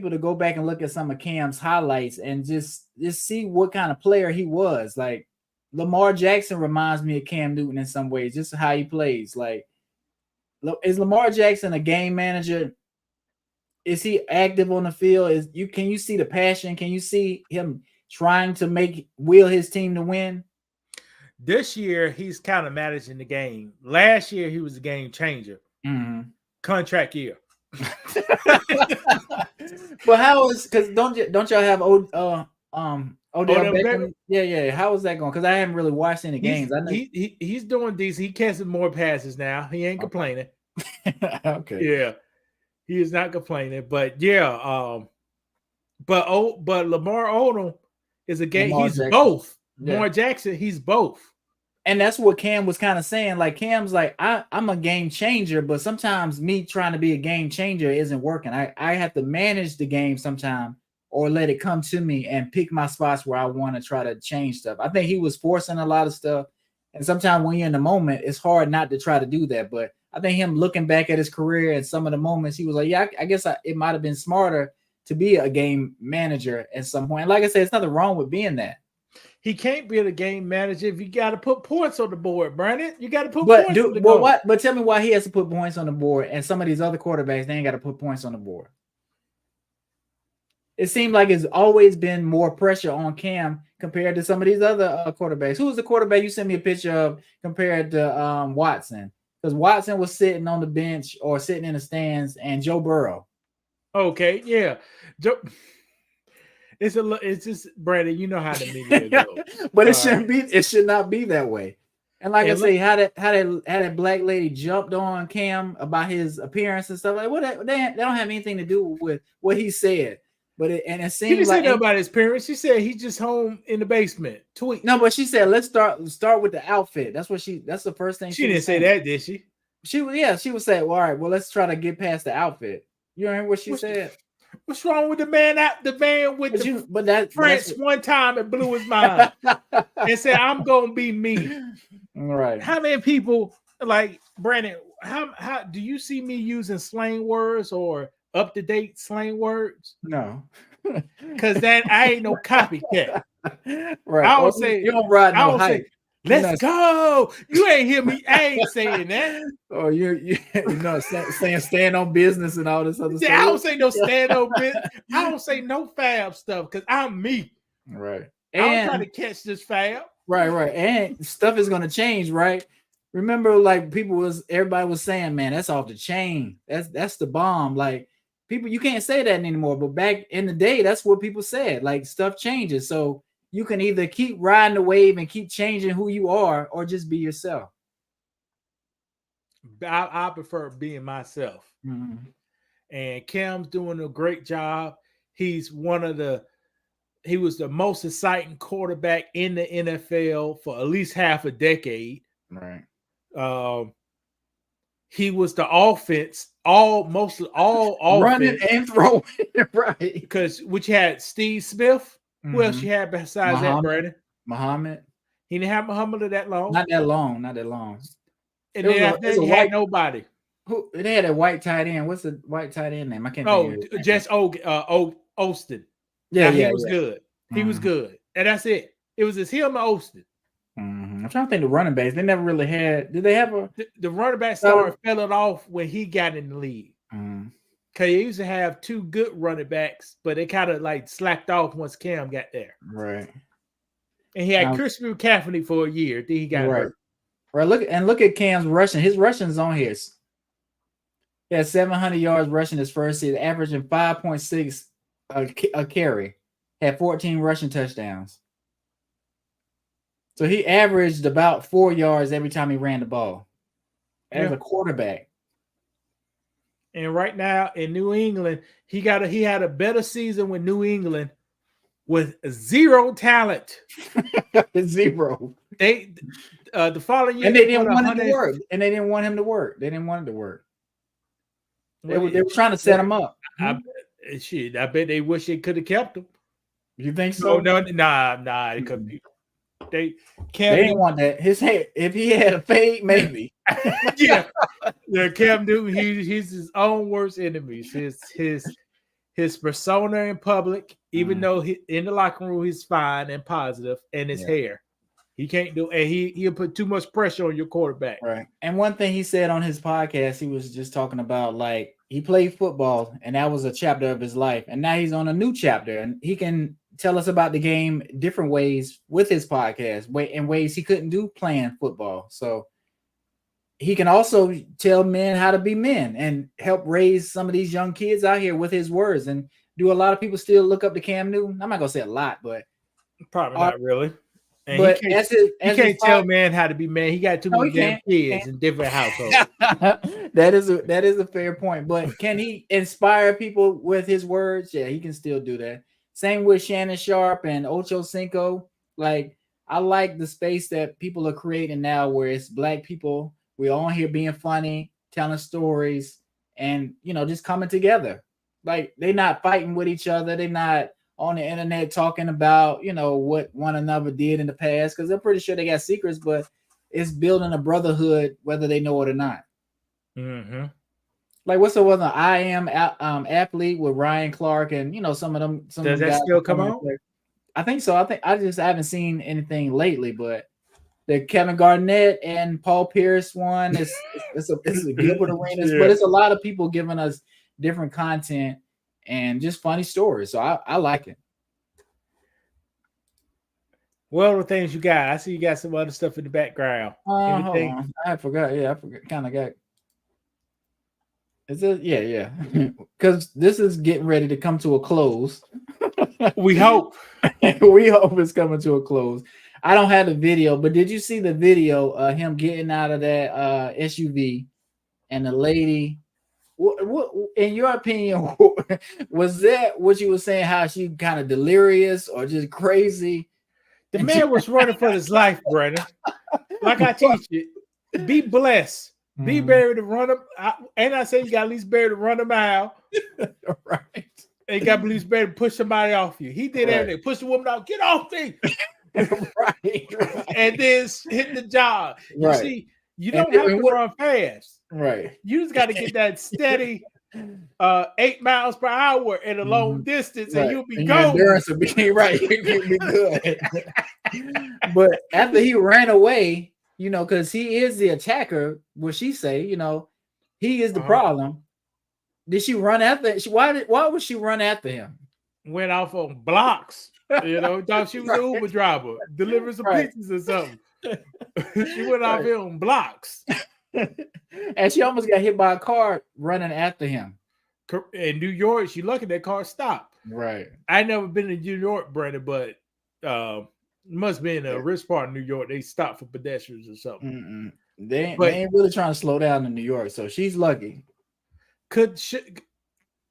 to go back and look at some of Cam's highlights and just see what kind of player he was. Like Lamar Jackson reminds me of Cam Newton in some ways, just how he plays. Like, is Lamar Jackson a game manager? Is he active on the field? Can you see the passion? Can you see him trying to will his team to win? This year, he's kind of managing the game. Last year, he was a game changer. Mm-hmm. Contract year. But how is, because don't y'all have Odell Beckham? Yeah. How is that going? Because I haven't really watched any games. I know he's doing decent. He catches more passes now. He ain't complaining. Okay. Yeah, he is not complaining. But yeah, but Lamar Odom is a game. He's Jackson. Both. Yeah. Lamar Jackson, he's both. And that's what Cam was kind of saying. Like, Cam's like, I'm a game changer, but sometimes me trying to be a game changer isn't working. I have to manage the game sometime or let it come to me and pick my spots where I want to try to change stuff. I think he was forcing a lot of stuff. And sometimes when you're in the moment, it's hard not to try to do that. But I think him looking back at his career and some of the moments, he was like, yeah, I guess it might have been smarter to be a game manager at some point. And like I said, it's nothing wrong with being that. He can't be the game manager if you got to put points on the board, Brandon. You got to put points on the board. But tell me why he has to put points on the board, and some of these other quarterbacks, they ain't got to put points on the board. It seems like it's always been more pressure on Cam compared to some of these other quarterbacks. Who was the quarterback you sent me a picture of compared to Watson? Because Watson was sitting on the bench or sitting in the stands, and Joe Burrow. Okay, yeah. It's just Brandon, you know how the media goes. But it should not be that way. And like I say, how that black lady jumped on Cam about his appearance and stuff, like what they don't have anything to do with what he said. But it seems she didn't say nothing about his parents. She said he's just home in the basement. Tweet. No, but she said let's start with the outfit. That's the first thing she didn't say that, did she? She would say, well, all right, well, let's try to get past the outfit. You remember what she said? What's wrong with the man with France one time and blew his mind and said, I'm gonna be me. All right. How many people like Brandon? How do you see me using slang words or up-to-date slang words? No. Because then I ain't no copycat. Right. I don't say you don't ride no hype. Let's go. You ain't hear me. I ain't saying that. Oh, you're saying stand on business and all this other stuff. I don't say no stand on business. I don't say no fab stuff because I'm me. Right. I'm trying to catch this fab. Right. And stuff is gonna change, right? Remember, like everybody was saying, man, that's off the chain. That's the bomb. Like people, you can't say that anymore. But back in the day, that's what people said. Like stuff changes. So you can either keep riding the wave and keep changing who you are or just be yourself. I prefer being myself. Mm-hmm. And Cam's doing a great job. He was the most exciting quarterback in the NFL for at least half a decade. Right. He was the offense, mostly all running offense. And throwing, right? Because which had Steve Smith. Who else you had besides that, Brandon? Muhammad. He didn't have Muhammad that long. Not that long. And then he had nobody. Who they had a white tight end. What's the white tight end name? I can't. Jess Austin. Yeah, he was good. He was good, and that's it. It was just him and Austin. Mm-hmm. I'm trying to think the running backs. They never really had. Did they have the running back started fell off when he got in the league? Mm-hmm. Because they used to have two good running backs, but they kind of like slacked off once Cam got there. Right. And he had Christopher McCaffrey for a year. Then he got hurt. Right. Look at Cam's rushing. His rushing's on here. He had 700 yards rushing his first season, averaging 5.6 a carry. Had 14 rushing touchdowns. So he averaged about 4 yards every time he ran the ball as a quarterback. And right now in New England, he had a better season with New England with zero talent. Zero. They the following year, and they didn't want him to work. And they didn't want him to work. They didn't want him to work. They were trying to set him up. I bet they wish they could have kept him. You think so? No, nah, it couldn't be. Cam didn't want that. His hair, if he had a fade, maybe. yeah. Cam Newton, he's his own worst enemies. His persona in public, even though in the locker room he's fine and positive, and his hair. He can't do, and he'll put too much pressure on your quarterback. Right. And one thing he said on his podcast, he was just talking about like he played football and that was a chapter of his life. And now he's on a new chapter and he can tell us about the game different ways with his podcast, in ways he couldn't do playing football. So he can also tell men how to be men and help raise some of these young kids out here with his words. And do a lot of people still look up to Cam Newton? I'm not gonna say a lot, but probably not really. And but he can't tell man how to be man. He got too many damn kids in different households. That is a fair point. But can he inspire people with his words? Yeah, he can still do that. Same with Shannon Sharp and Ocho Cinco. Like, I like the space that people are creating now where it's black people. We're all here being funny, telling stories, and just coming together. Like, they're not fighting with each other. They're not on the internet talking about, what one another did in the past, because I'm pretty sure they got secrets, but it's building a brotherhood, whether they know it or not. Mm-hmm. Like, what's the other I Am Athlete with Ryan Clark and, some of them. Does that still come out? I think so. I haven't seen anything lately, but the Kevin Garnett and Paul Pierce one, it's a Gilbert Arenas, but it's a lot of people giving us different content and just funny stories. So I like it. Well, the things you got. I see you got some other stuff in the background. Hold on. I forgot. Yeah, I forgot. Kind of got. Is it? Yeah. Because this is getting ready to come to a close. We hope. We hope it's coming to a close. I don't have the video, but did you see the video of him getting out of that SUV and the lady? What in your opinion, was that what you were saying? How she kind of delirious or just crazy? The man was running for his life, Brandon. Like I teach you, be blessed. Be ready to run him. And I say you got at least ready to run a mile. Right. And you got at least ready to push somebody off you. He did everything. Push the woman out. Get off me. Right. And then hit the job. You see, you don't have to run fast. Right. You just got to get that steady 8 miles per hour at a long distance, and you'll be going. Endurance will be right. You'll be good. But after he ran away, because he is the attacker, what she say, he is the problem. Did she run after? Why would she run after him? Went off on blocks. Thought she was an Uber driver, delivering some pizzas or something. She went off here on blocks. And she almost got hit by a car running after him. In New York, she lucky that car stopped. Right. I never been to New York, Brandon, but must be in a rich part of New York. They stopped for pedestrians or something. They ain't really trying to slow down in New York, so she's lucky.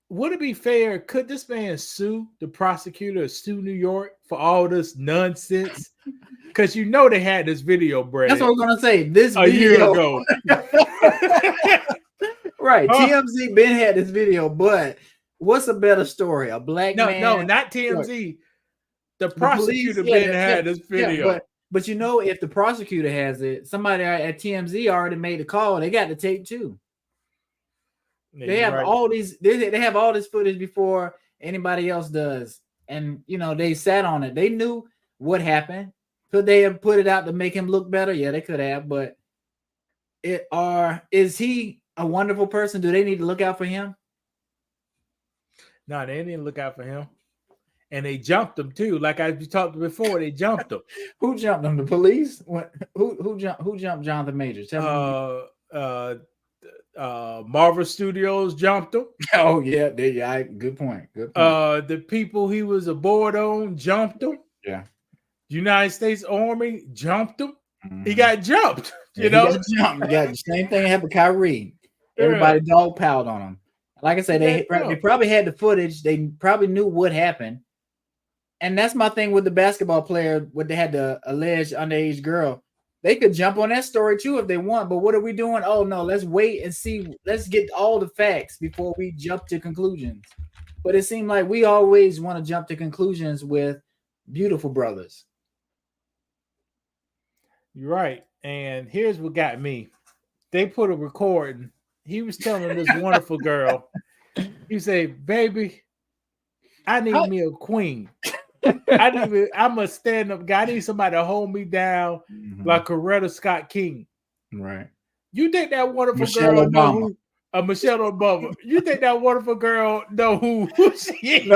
Would it be fair? Could this man sue the prosecutor or sue New York for all this nonsense? Because they had this video, Brad. That's what I'm gonna say. This a year ago. Right. TMZ Ben had this video, but what's a better story? A black man? No, not TMZ. The prosecutor Ben had this video. Yeah, but if the prosecutor has it, somebody at TMZ already made the call. They got the tape too. They have all these. They have all this footage before anybody else does, and they sat on it. They knew what happened. Could they have put it out to make him look better? Yeah, they could have. But is he a wonderful person? Do they need to look out for him? No, they didn't look out for him, and they jumped him too. Like I talked before, they jumped him. Who jumped him? The police? Who jumped Jonathan Majors? Marvel Studios jumped him. Oh yeah, good point. The people he was aboard on jumped him. Yeah. United States Army jumped him. He got jumped. He got the same thing happened to Kyrie. Everybody dogpiled on him. Like I said, they probably had the footage. They probably knew what happened. And that's my thing with the basketball player. What they had the alleged underage girl. They could jump on that story too if they want, but what are we doing? Oh no, let's wait and see. Let's get all the facts before we jump to conclusions. But it seemed like we always want to jump to conclusions with beautiful brothers. You're right. And here's what got me. They put a recording. He was telling this wonderful girl, he said, baby, I need me a queen. I'm a stand-up guy. I need somebody to hold me down like Coretta Scott King. Right. You think that wonderful Michelle girl Obama. know who Michelle Obama? You think that wonderful girl know who she is?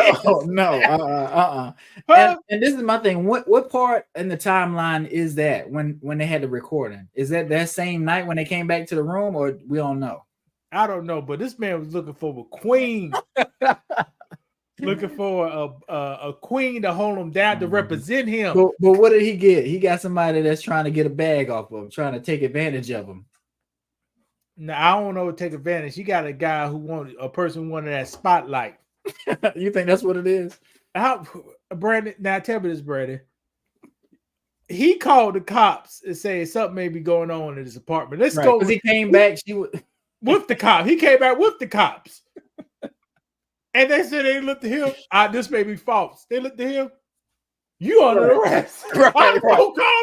No. And this is my thing. What part in the timeline is that when they had the recording? Is that same night when they came back to the room, or we don't know? I don't know, but this man was looking for a queen. Looking for a queen to hold him down, to represent him. But what did he get? He got somebody that's trying to get a bag off of him, trying to take advantage of him. Now, I don't know, take advantage. He got a guy who wanted that spotlight. You think that's what it is? How, Brandon? Now tell me this, Brandon. He called the cops and said something may be going on in his apartment. Let's go. Because he came back. With the cops. He came back with the cops. And they said they looked at him. This may be false. They looked at him. You under arrest. Right. Calm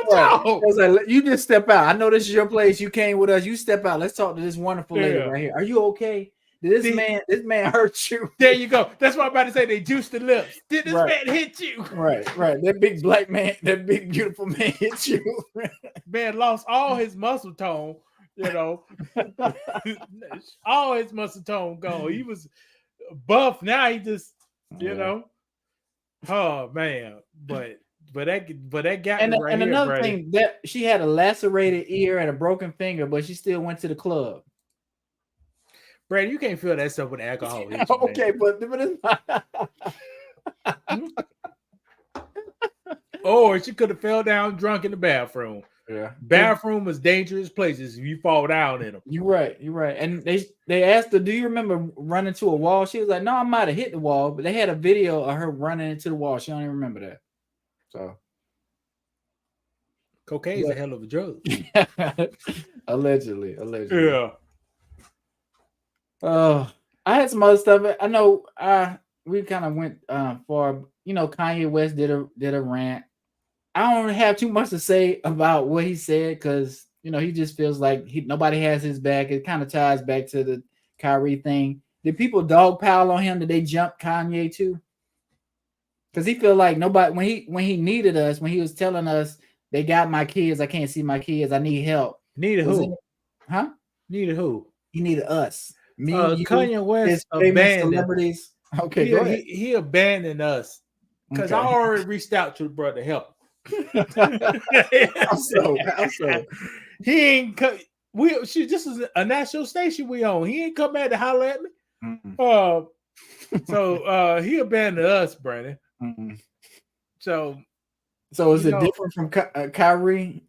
down. I was like, you just step out. I know this is your place. You came with us. You step out. Let's talk to this wonderful lady right here. Are you okay? Did this man hurt you? There you go. That's what I'm about to say. They juiced the lips. Did this man hit you? Right. That big black man, that big beautiful man hit you. Man lost all his muscle tone. You know, all his muscle tone gone. He was buff. Now he just, you know. Oh man, but that got and me right and here, another Brady. thing, that she had a lacerated ear and a broken finger, but she still went to the club. Brady, you can't feel that stuff with alcohol. Okay, but it's or she could have fell down drunk in the bathroom. Yeah, bathroom was dangerous places if you fall down in them. You're right. And they asked her, "Do you remember running to a wall?" She was like, "No, I might have hit the wall," but they had a video of her running into the wall. She don't even remember that. So, cocaine is a hell of a drug. Allegedly. Yeah. I had some other stuff. I know we kind of went far. You know, Kanye West did a rant. I don't have too much to say about what he said because, you know, he just feels like nobody has his back. It kind of ties back to the Kyrie thing. Did people dogpile on him? Did they jump Kanye too? Because he feel like nobody, when he needed us, when he was telling us, they got my kids, I can't see my kids, I need help. Needed who? Huh? Needed who? He needed us. Me, Kanye West abandoned celebrities. Okay, go ahead. He abandoned us because I already reached out to the brother to help. How so? He ain't this is a national station we own. He ain't come back to holler at me. So he abandoned us, Brandon. So is it different from Kyrie?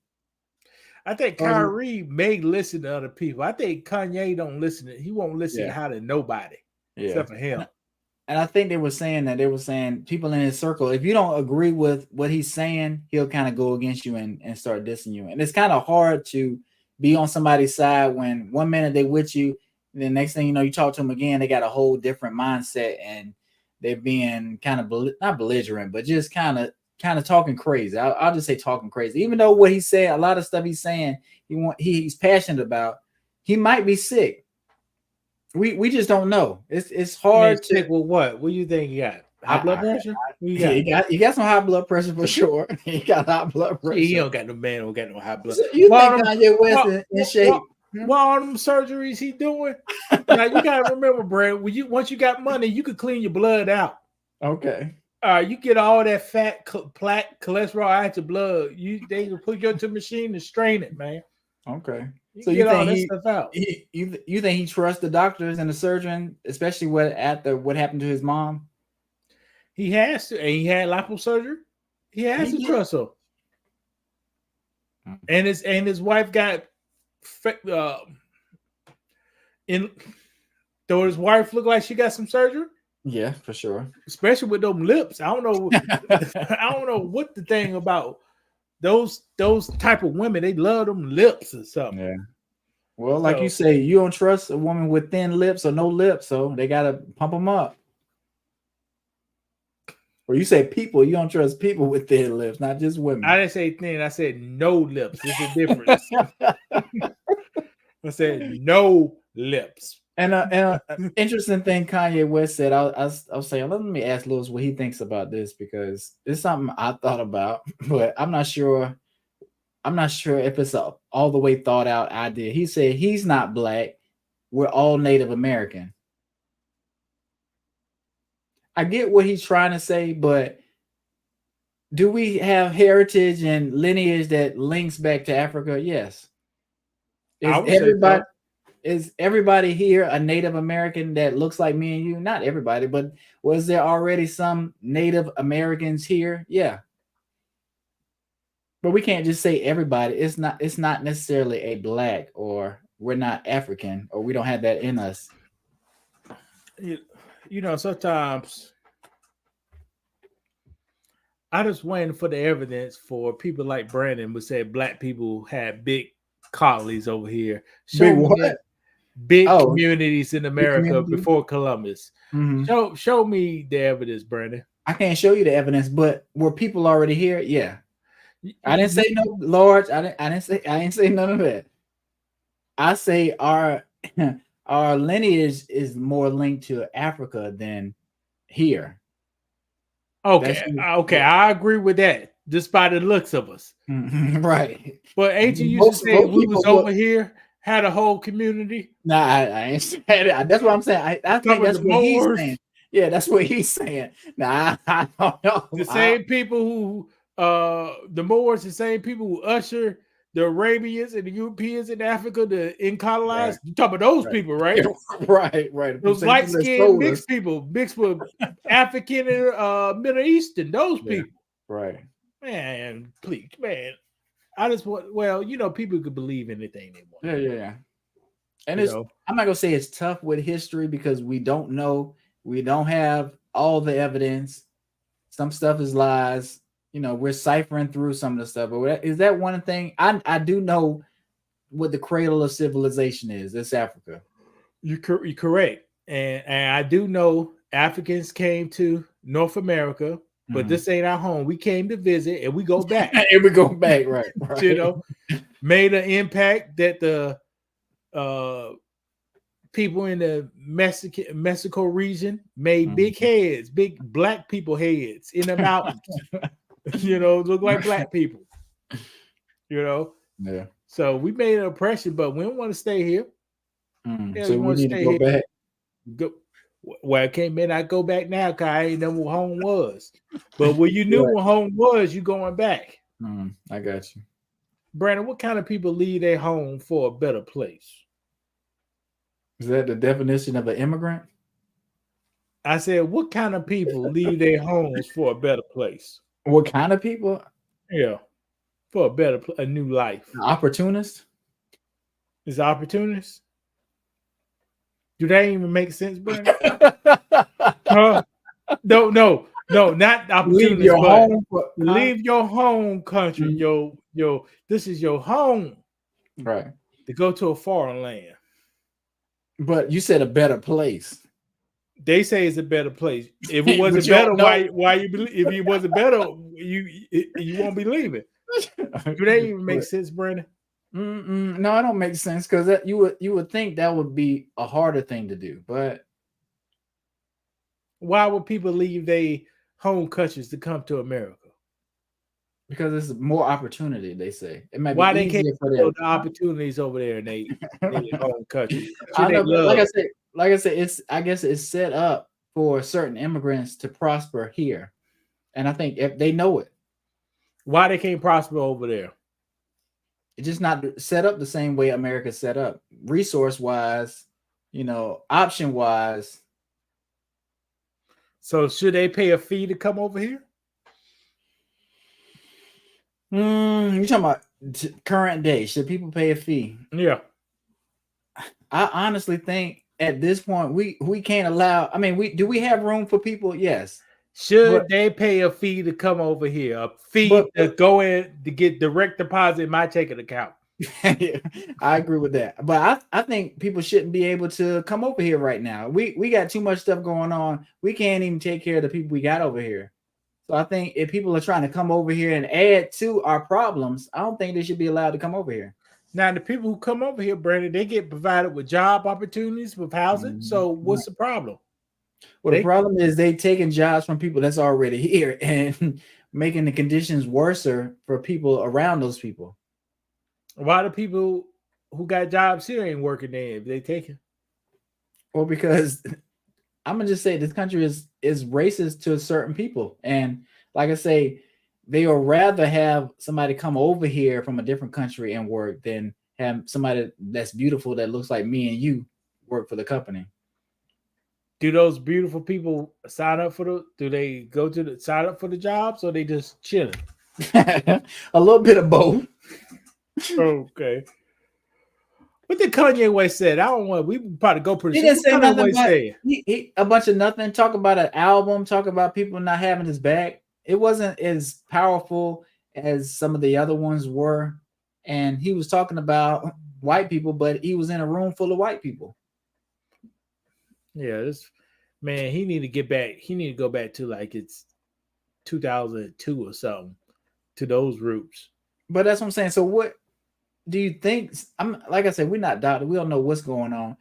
I think Kyrie may listen to other people. I think Kanye don't listen to. He won't listen to nobody except for him. And I think they were saying people in his circle, if you don't agree with what he's saying, he'll kind of go against you and start dissing you. And it's kind of hard to be on somebody's side when 1 minute they with you, and the next thing you know, you talk to them again, they got a whole different mindset and they're being kind of not belligerent, but just kind of talking crazy. I'll just say talking crazy. Even though what he said, a lot of stuff he's saying, he's passionate about, he might be sick. We just don't know. It's hard to. Well, what do you think he got? High blood pressure? He got some high blood pressure for sure. He got high blood pressure. He don't got no high blood. So you think Kanye West in shape? What all them surgeries he doing? Now you gotta remember, Brad. Once you got money, you could clean your blood out. Okay. You get all that fat, plaque, cholesterol out your blood. They can put you into a machine to strain it, man. Okay. So you think you think he trusts the doctors and the surgeon, especially what happened to his mom? He has to, and he had liposurgery. He has to trust her. And his wife got though his wife looked like she got some surgery. Yeah, for sure. Especially with them lips. I don't know. I don't know what the thing about those type of women. They love them lips or something. Yeah. Well, like you say, you don't trust a woman with thin lips or no lips, so they gotta pump them up. Well, you say people, you don't trust people with thin lips, not just women. I didn't say thin. I said no lips. There's a difference. I said no lips. And interesting thing Kanye West said. I was saying, let me ask Lewis what he thinks about this, because it's something I thought about, but I'm not sure. I'm not sure if it's a all the way thought out idea. He said he's not black. We're all Native American. I get what he's trying to say, but do we have heritage and lineage that links back to Africa? Yes. Is everybody here a Native American that looks like me and you? Not everybody, but was there already some Native Americans here? Yeah. But we can't just say everybody. It's not necessarily a black, or we're not African, or we don't have that in us. You know, sometimes I just waiting for the evidence for people like Brandon who said black people had big colonies over here. Big communities in America before Columbus. Mm-hmm. Show me the evidence, Brandon. I can't show you the evidence, but were people already here? Yeah. I didn't say no large. I didn't say none of that. I say our lineage is more linked to Africa than here. Okay, I agree with that. Just by the looks of us, right? But ain't you used to say we was over here, had a whole community? Nah, I ain't said it. That's what I'm saying. I think that's what he's saying. Yeah, that's what he's saying. Nah, I don't know. The same people who, the Moors, the same people who usher the Arabians and the Europeans in Africa to colonize. Right. You talk about those people, right? Right. Those light-skinned mixed people, mixed with African and Middle Eastern, those people. Right. Man, please, man. I just want, well, you know, people could believe anything they want. Yeah. And I'm not gonna say it's tough with history because we don't know. We don't have all the evidence. Some stuff is lies. You know, we're ciphering through some of the stuff. But is that one thing? I do know what the cradle of civilization is. It's Africa. You're correct. And I do know Africans came to North America, but this ain't our home. We came to visit and we go back. And we go back, right. You know, made an impact that the people in the Mexico region made big heads, big black people heads in the mountains. You know, look like black people. You know? Yeah. So we made an impression, but we don't want to stay here. Yeah, so we need to go back. Well, I may not go back now because I ain't know what home was. But when you knew what home was, you going back. I got you. Brandon, what kind of people leave their home for a better place? Is that the definition of an immigrant? I said, what kind of people leave their homes for a better place? What kind of people? Yeah, for a new life. Opportunist? Is opportunist? Do that even make sense, Brandon? No, not opportunist. Leave your home country. This is your home. Right. To go to a foreign land. But you said a better place. They say it's a better place. If it wasn't better, why you believe? If it wasn't better, you won't be leaving. Do that even make sense, Brandon? No, it don't make sense because you would think that would be a harder thing to do. But why would people leave their home countries to come to America? Because it's more opportunity. They say it might be why they easier can't for them. The opportunities over there in their home country. I know, like I said, I guess it's set up for certain immigrants to prosper here, and I think if they know it, why they can't prosper over there? It's just not set up the same way America's set up, resource wise, option wise. So should they pay a fee to come over here? You're talking about current day. Should people pay a fee? Yeah. I honestly think at this point we can't allow. I mean, do we have room for people? Yes. Should they pay a fee to come over here? A fee to go in to get direct deposit in my checking account. I agree with that. But I think people shouldn't be able to come over here right now. We got too much stuff going on. We can't even take care of the people we got over here. So I think if people are trying to come over here and add to our problems, I don't think they should be allowed to come over here. Now, the people who come over here, Brandon, they get provided with job opportunities, with housing. So what's the problem? Well, the problem is they taking jobs from people that's already here and making the conditions worse for people around those people. Why the people who got jobs here ain't working there if they take it? Well, because I'm gonna just say this country is racist to certain people, and like I say, they would rather have somebody come over here from a different country and work than have somebody that's beautiful that looks like me and you work for the company. Do those beautiful people sign up for the? Do they go to the sign up for the jobs, or they just chilling? A little bit of both. Okay. What did Kanye West said? I don't want. We probably go pretty. He didn't say nothing. He a bunch of nothing. Talk about an album. Talk about people not having his back. It wasn't as powerful as some of the other ones were, and he was talking about white people, but he was in a room full of white people. Yeah, this man. He need to get back. He need to go back to like it's 2002 or something, to those roots. But that's what I'm saying. So what do you think? I'm like I said, we're not doctors. We don't know what's going on.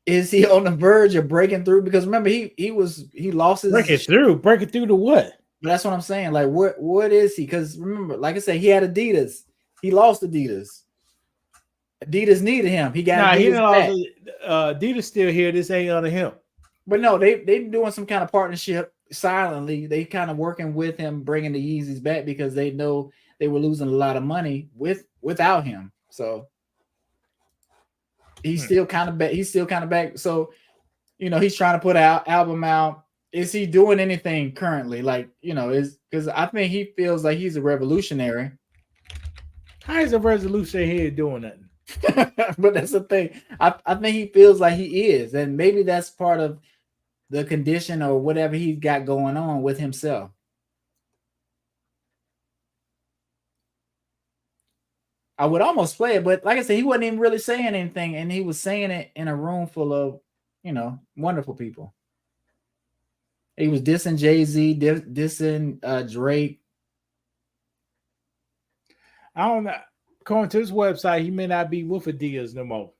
Is he on the verge of breaking through? Because remember, he lost his breaking through to what? But that's what I'm saying. Like, what is he? Because remember, like I said, he had Adidas. He lost Adidas. Adidas needed him. He got Adidas back. Adidas still here. This ain't under him. But no, they doing some kind of partnership silently. They kind of working with him, bringing the Yeezys back because they know they were losing a lot of money without him. So he's still kind of back. He's still kind of back. So, he's trying to put an album out. Is he doing anything currently? Like, is because I think he feels like he's a revolutionary. How is a revolutionary doing nothing? But that's the thing. I think he feels like he is, and maybe that's part of the condition or whatever he's got going on with himself. I would almost play it, but like I said, he wasn't even really saying anything, and he was saying it in a room full of, wonderful people. He was dissing Jay-Z, dissing Drake. I don't know. According to his website, he may not be with Adidas no more.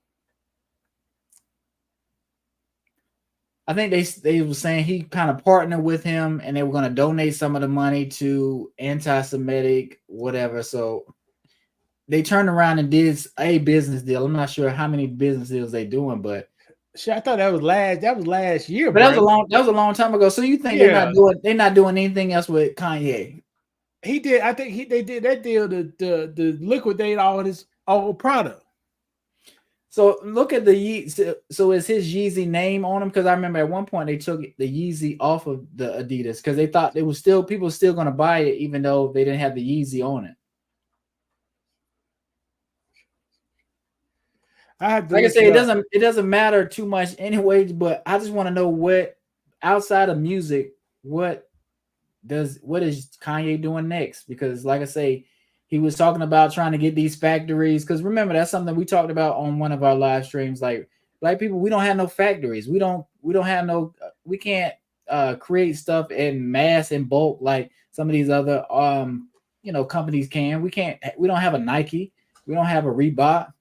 I think they were saying he kind of partnered with him, and they were going to donate some of the money to anti-Semitic whatever. So they turned around and did a business deal. I'm not sure how many business deals they doing, but shit, I thought that was last year. But that was a long time ago. So you think they're not doing anything else with Kanye? He did. I think they did that deal to liquidate all his old product. So look at the Yeezy. So is his Yeezy name on him? Because I remember at one point they took the Yeezy off of the Adidas because they thought it was still people still going to buy it even though they didn't have the Yeezy on it. Like I say, it doesn't matter too much anyway. But I just want to know what outside of music, what is Kanye doing next? Because like I say, he was talking about trying to get these factories. Because remember, that's something we talked about on one of our live streams. Like black people, we don't have no factories. We can't create stuff in mass and bulk like some of these other companies can. We don't have a Nike. We don't have a Reebok.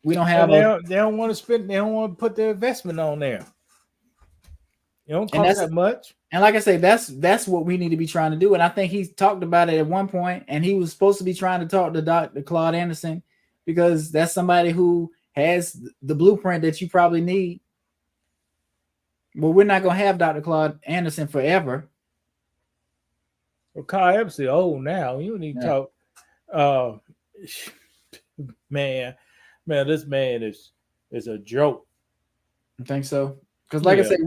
We don't have they don't want to spend. They don't want to put the investment on there. It don't cost that much. And like I say, that's what we need to be trying to do. And I think he talked about it at one point, and he was supposed to be trying to talk to Dr. Claude Anderson because that's somebody who has the blueprint that you probably need. Well, we're not gonna have Dr. Claude Anderson forever. Well, Claude Anderson old now. You need to talk. Man, this man is a joke. I think so. Because like I said,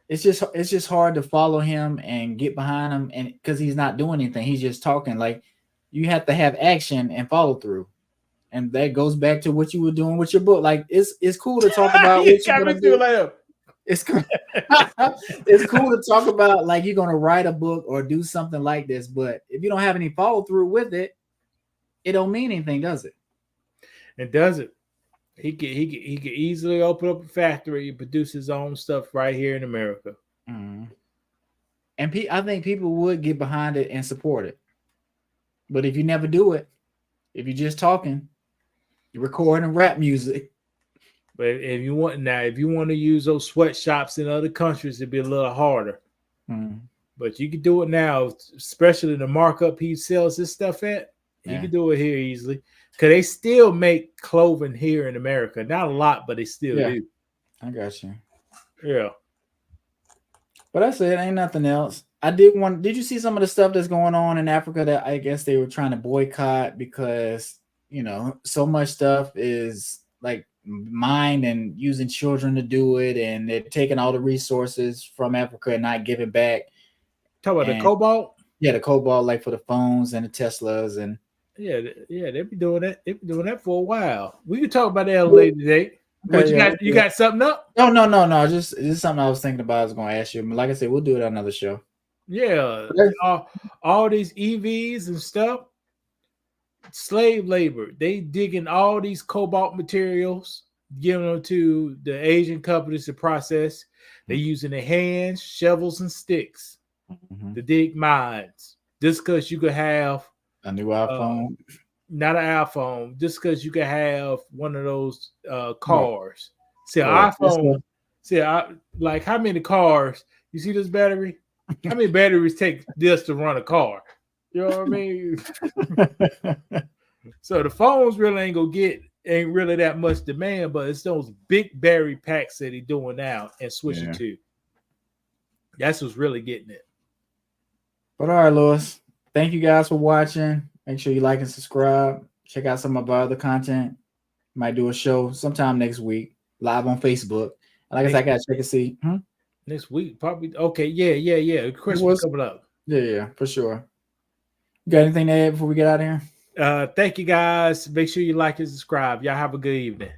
it's just hard to follow him and get behind him, and because he's not doing anything, he's just talking. Like you have to have action and follow through, and that goes back to what you were doing with your book. Like it's cool to talk about what you're gonna do. It's cool. It's cool to talk about like you're gonna write a book or do something like this, but if you don't have any follow through with it, it don't mean anything, does it? It doesn't. He could easily open up a factory and produce his own stuff right here in America. Mm-hmm. And I think people would get behind it and support it. But if you never do it, if you're just talking, you're recording rap music. But if you want to use those sweatshops in other countries, it'd be a little harder. But you can do it now, especially the markup he sells his stuff at. You can do it here easily. Because they still make clothing here in America. Not a lot, but they still do. I got you. Yeah. But that's it. Ain't nothing else. Did you see some of the stuff that's going on in Africa that I guess they were trying to boycott because, so much stuff is like mined and using children to do it, and they're taking all the resources from Africa and not giving back. Talk about the cobalt? Yeah, the cobalt, like for the phones and the Teslas and they've been doing that. They've been doing that for a while. We can talk about that at a later date. But you got something up? No. Just something I was thinking about. I was going to ask you. Like I said, we'll do it on another show. Yeah, all these EVs and stuff. Slave labor. They digging all these cobalt materials, giving them to the Asian companies to process. They using their hands, shovels, and sticks to dig mines. Just because you could have a new iPhone, not an iPhone. Just because you could have one of those cars. See, an iPhone. See, like how many cars? You see this battery? How many batteries take this to run a car? You know what I mean? So the phones really ain't really that much demand, but it's those big battery packs that they're doing now and switching to. That's what's really getting it. But all right, Lewis. Thank you guys for watching. Make sure you like and subscribe. Check out some of our other content. Might do a show sometime next week, live on Facebook. And like I said, I gotta check and see. Next week, probably. Okay, yeah. Christmas coming up. Yeah, for sure. You got anything to add before we get out of here? Thank you guys. Make sure you like and subscribe. Y'all have a good evening.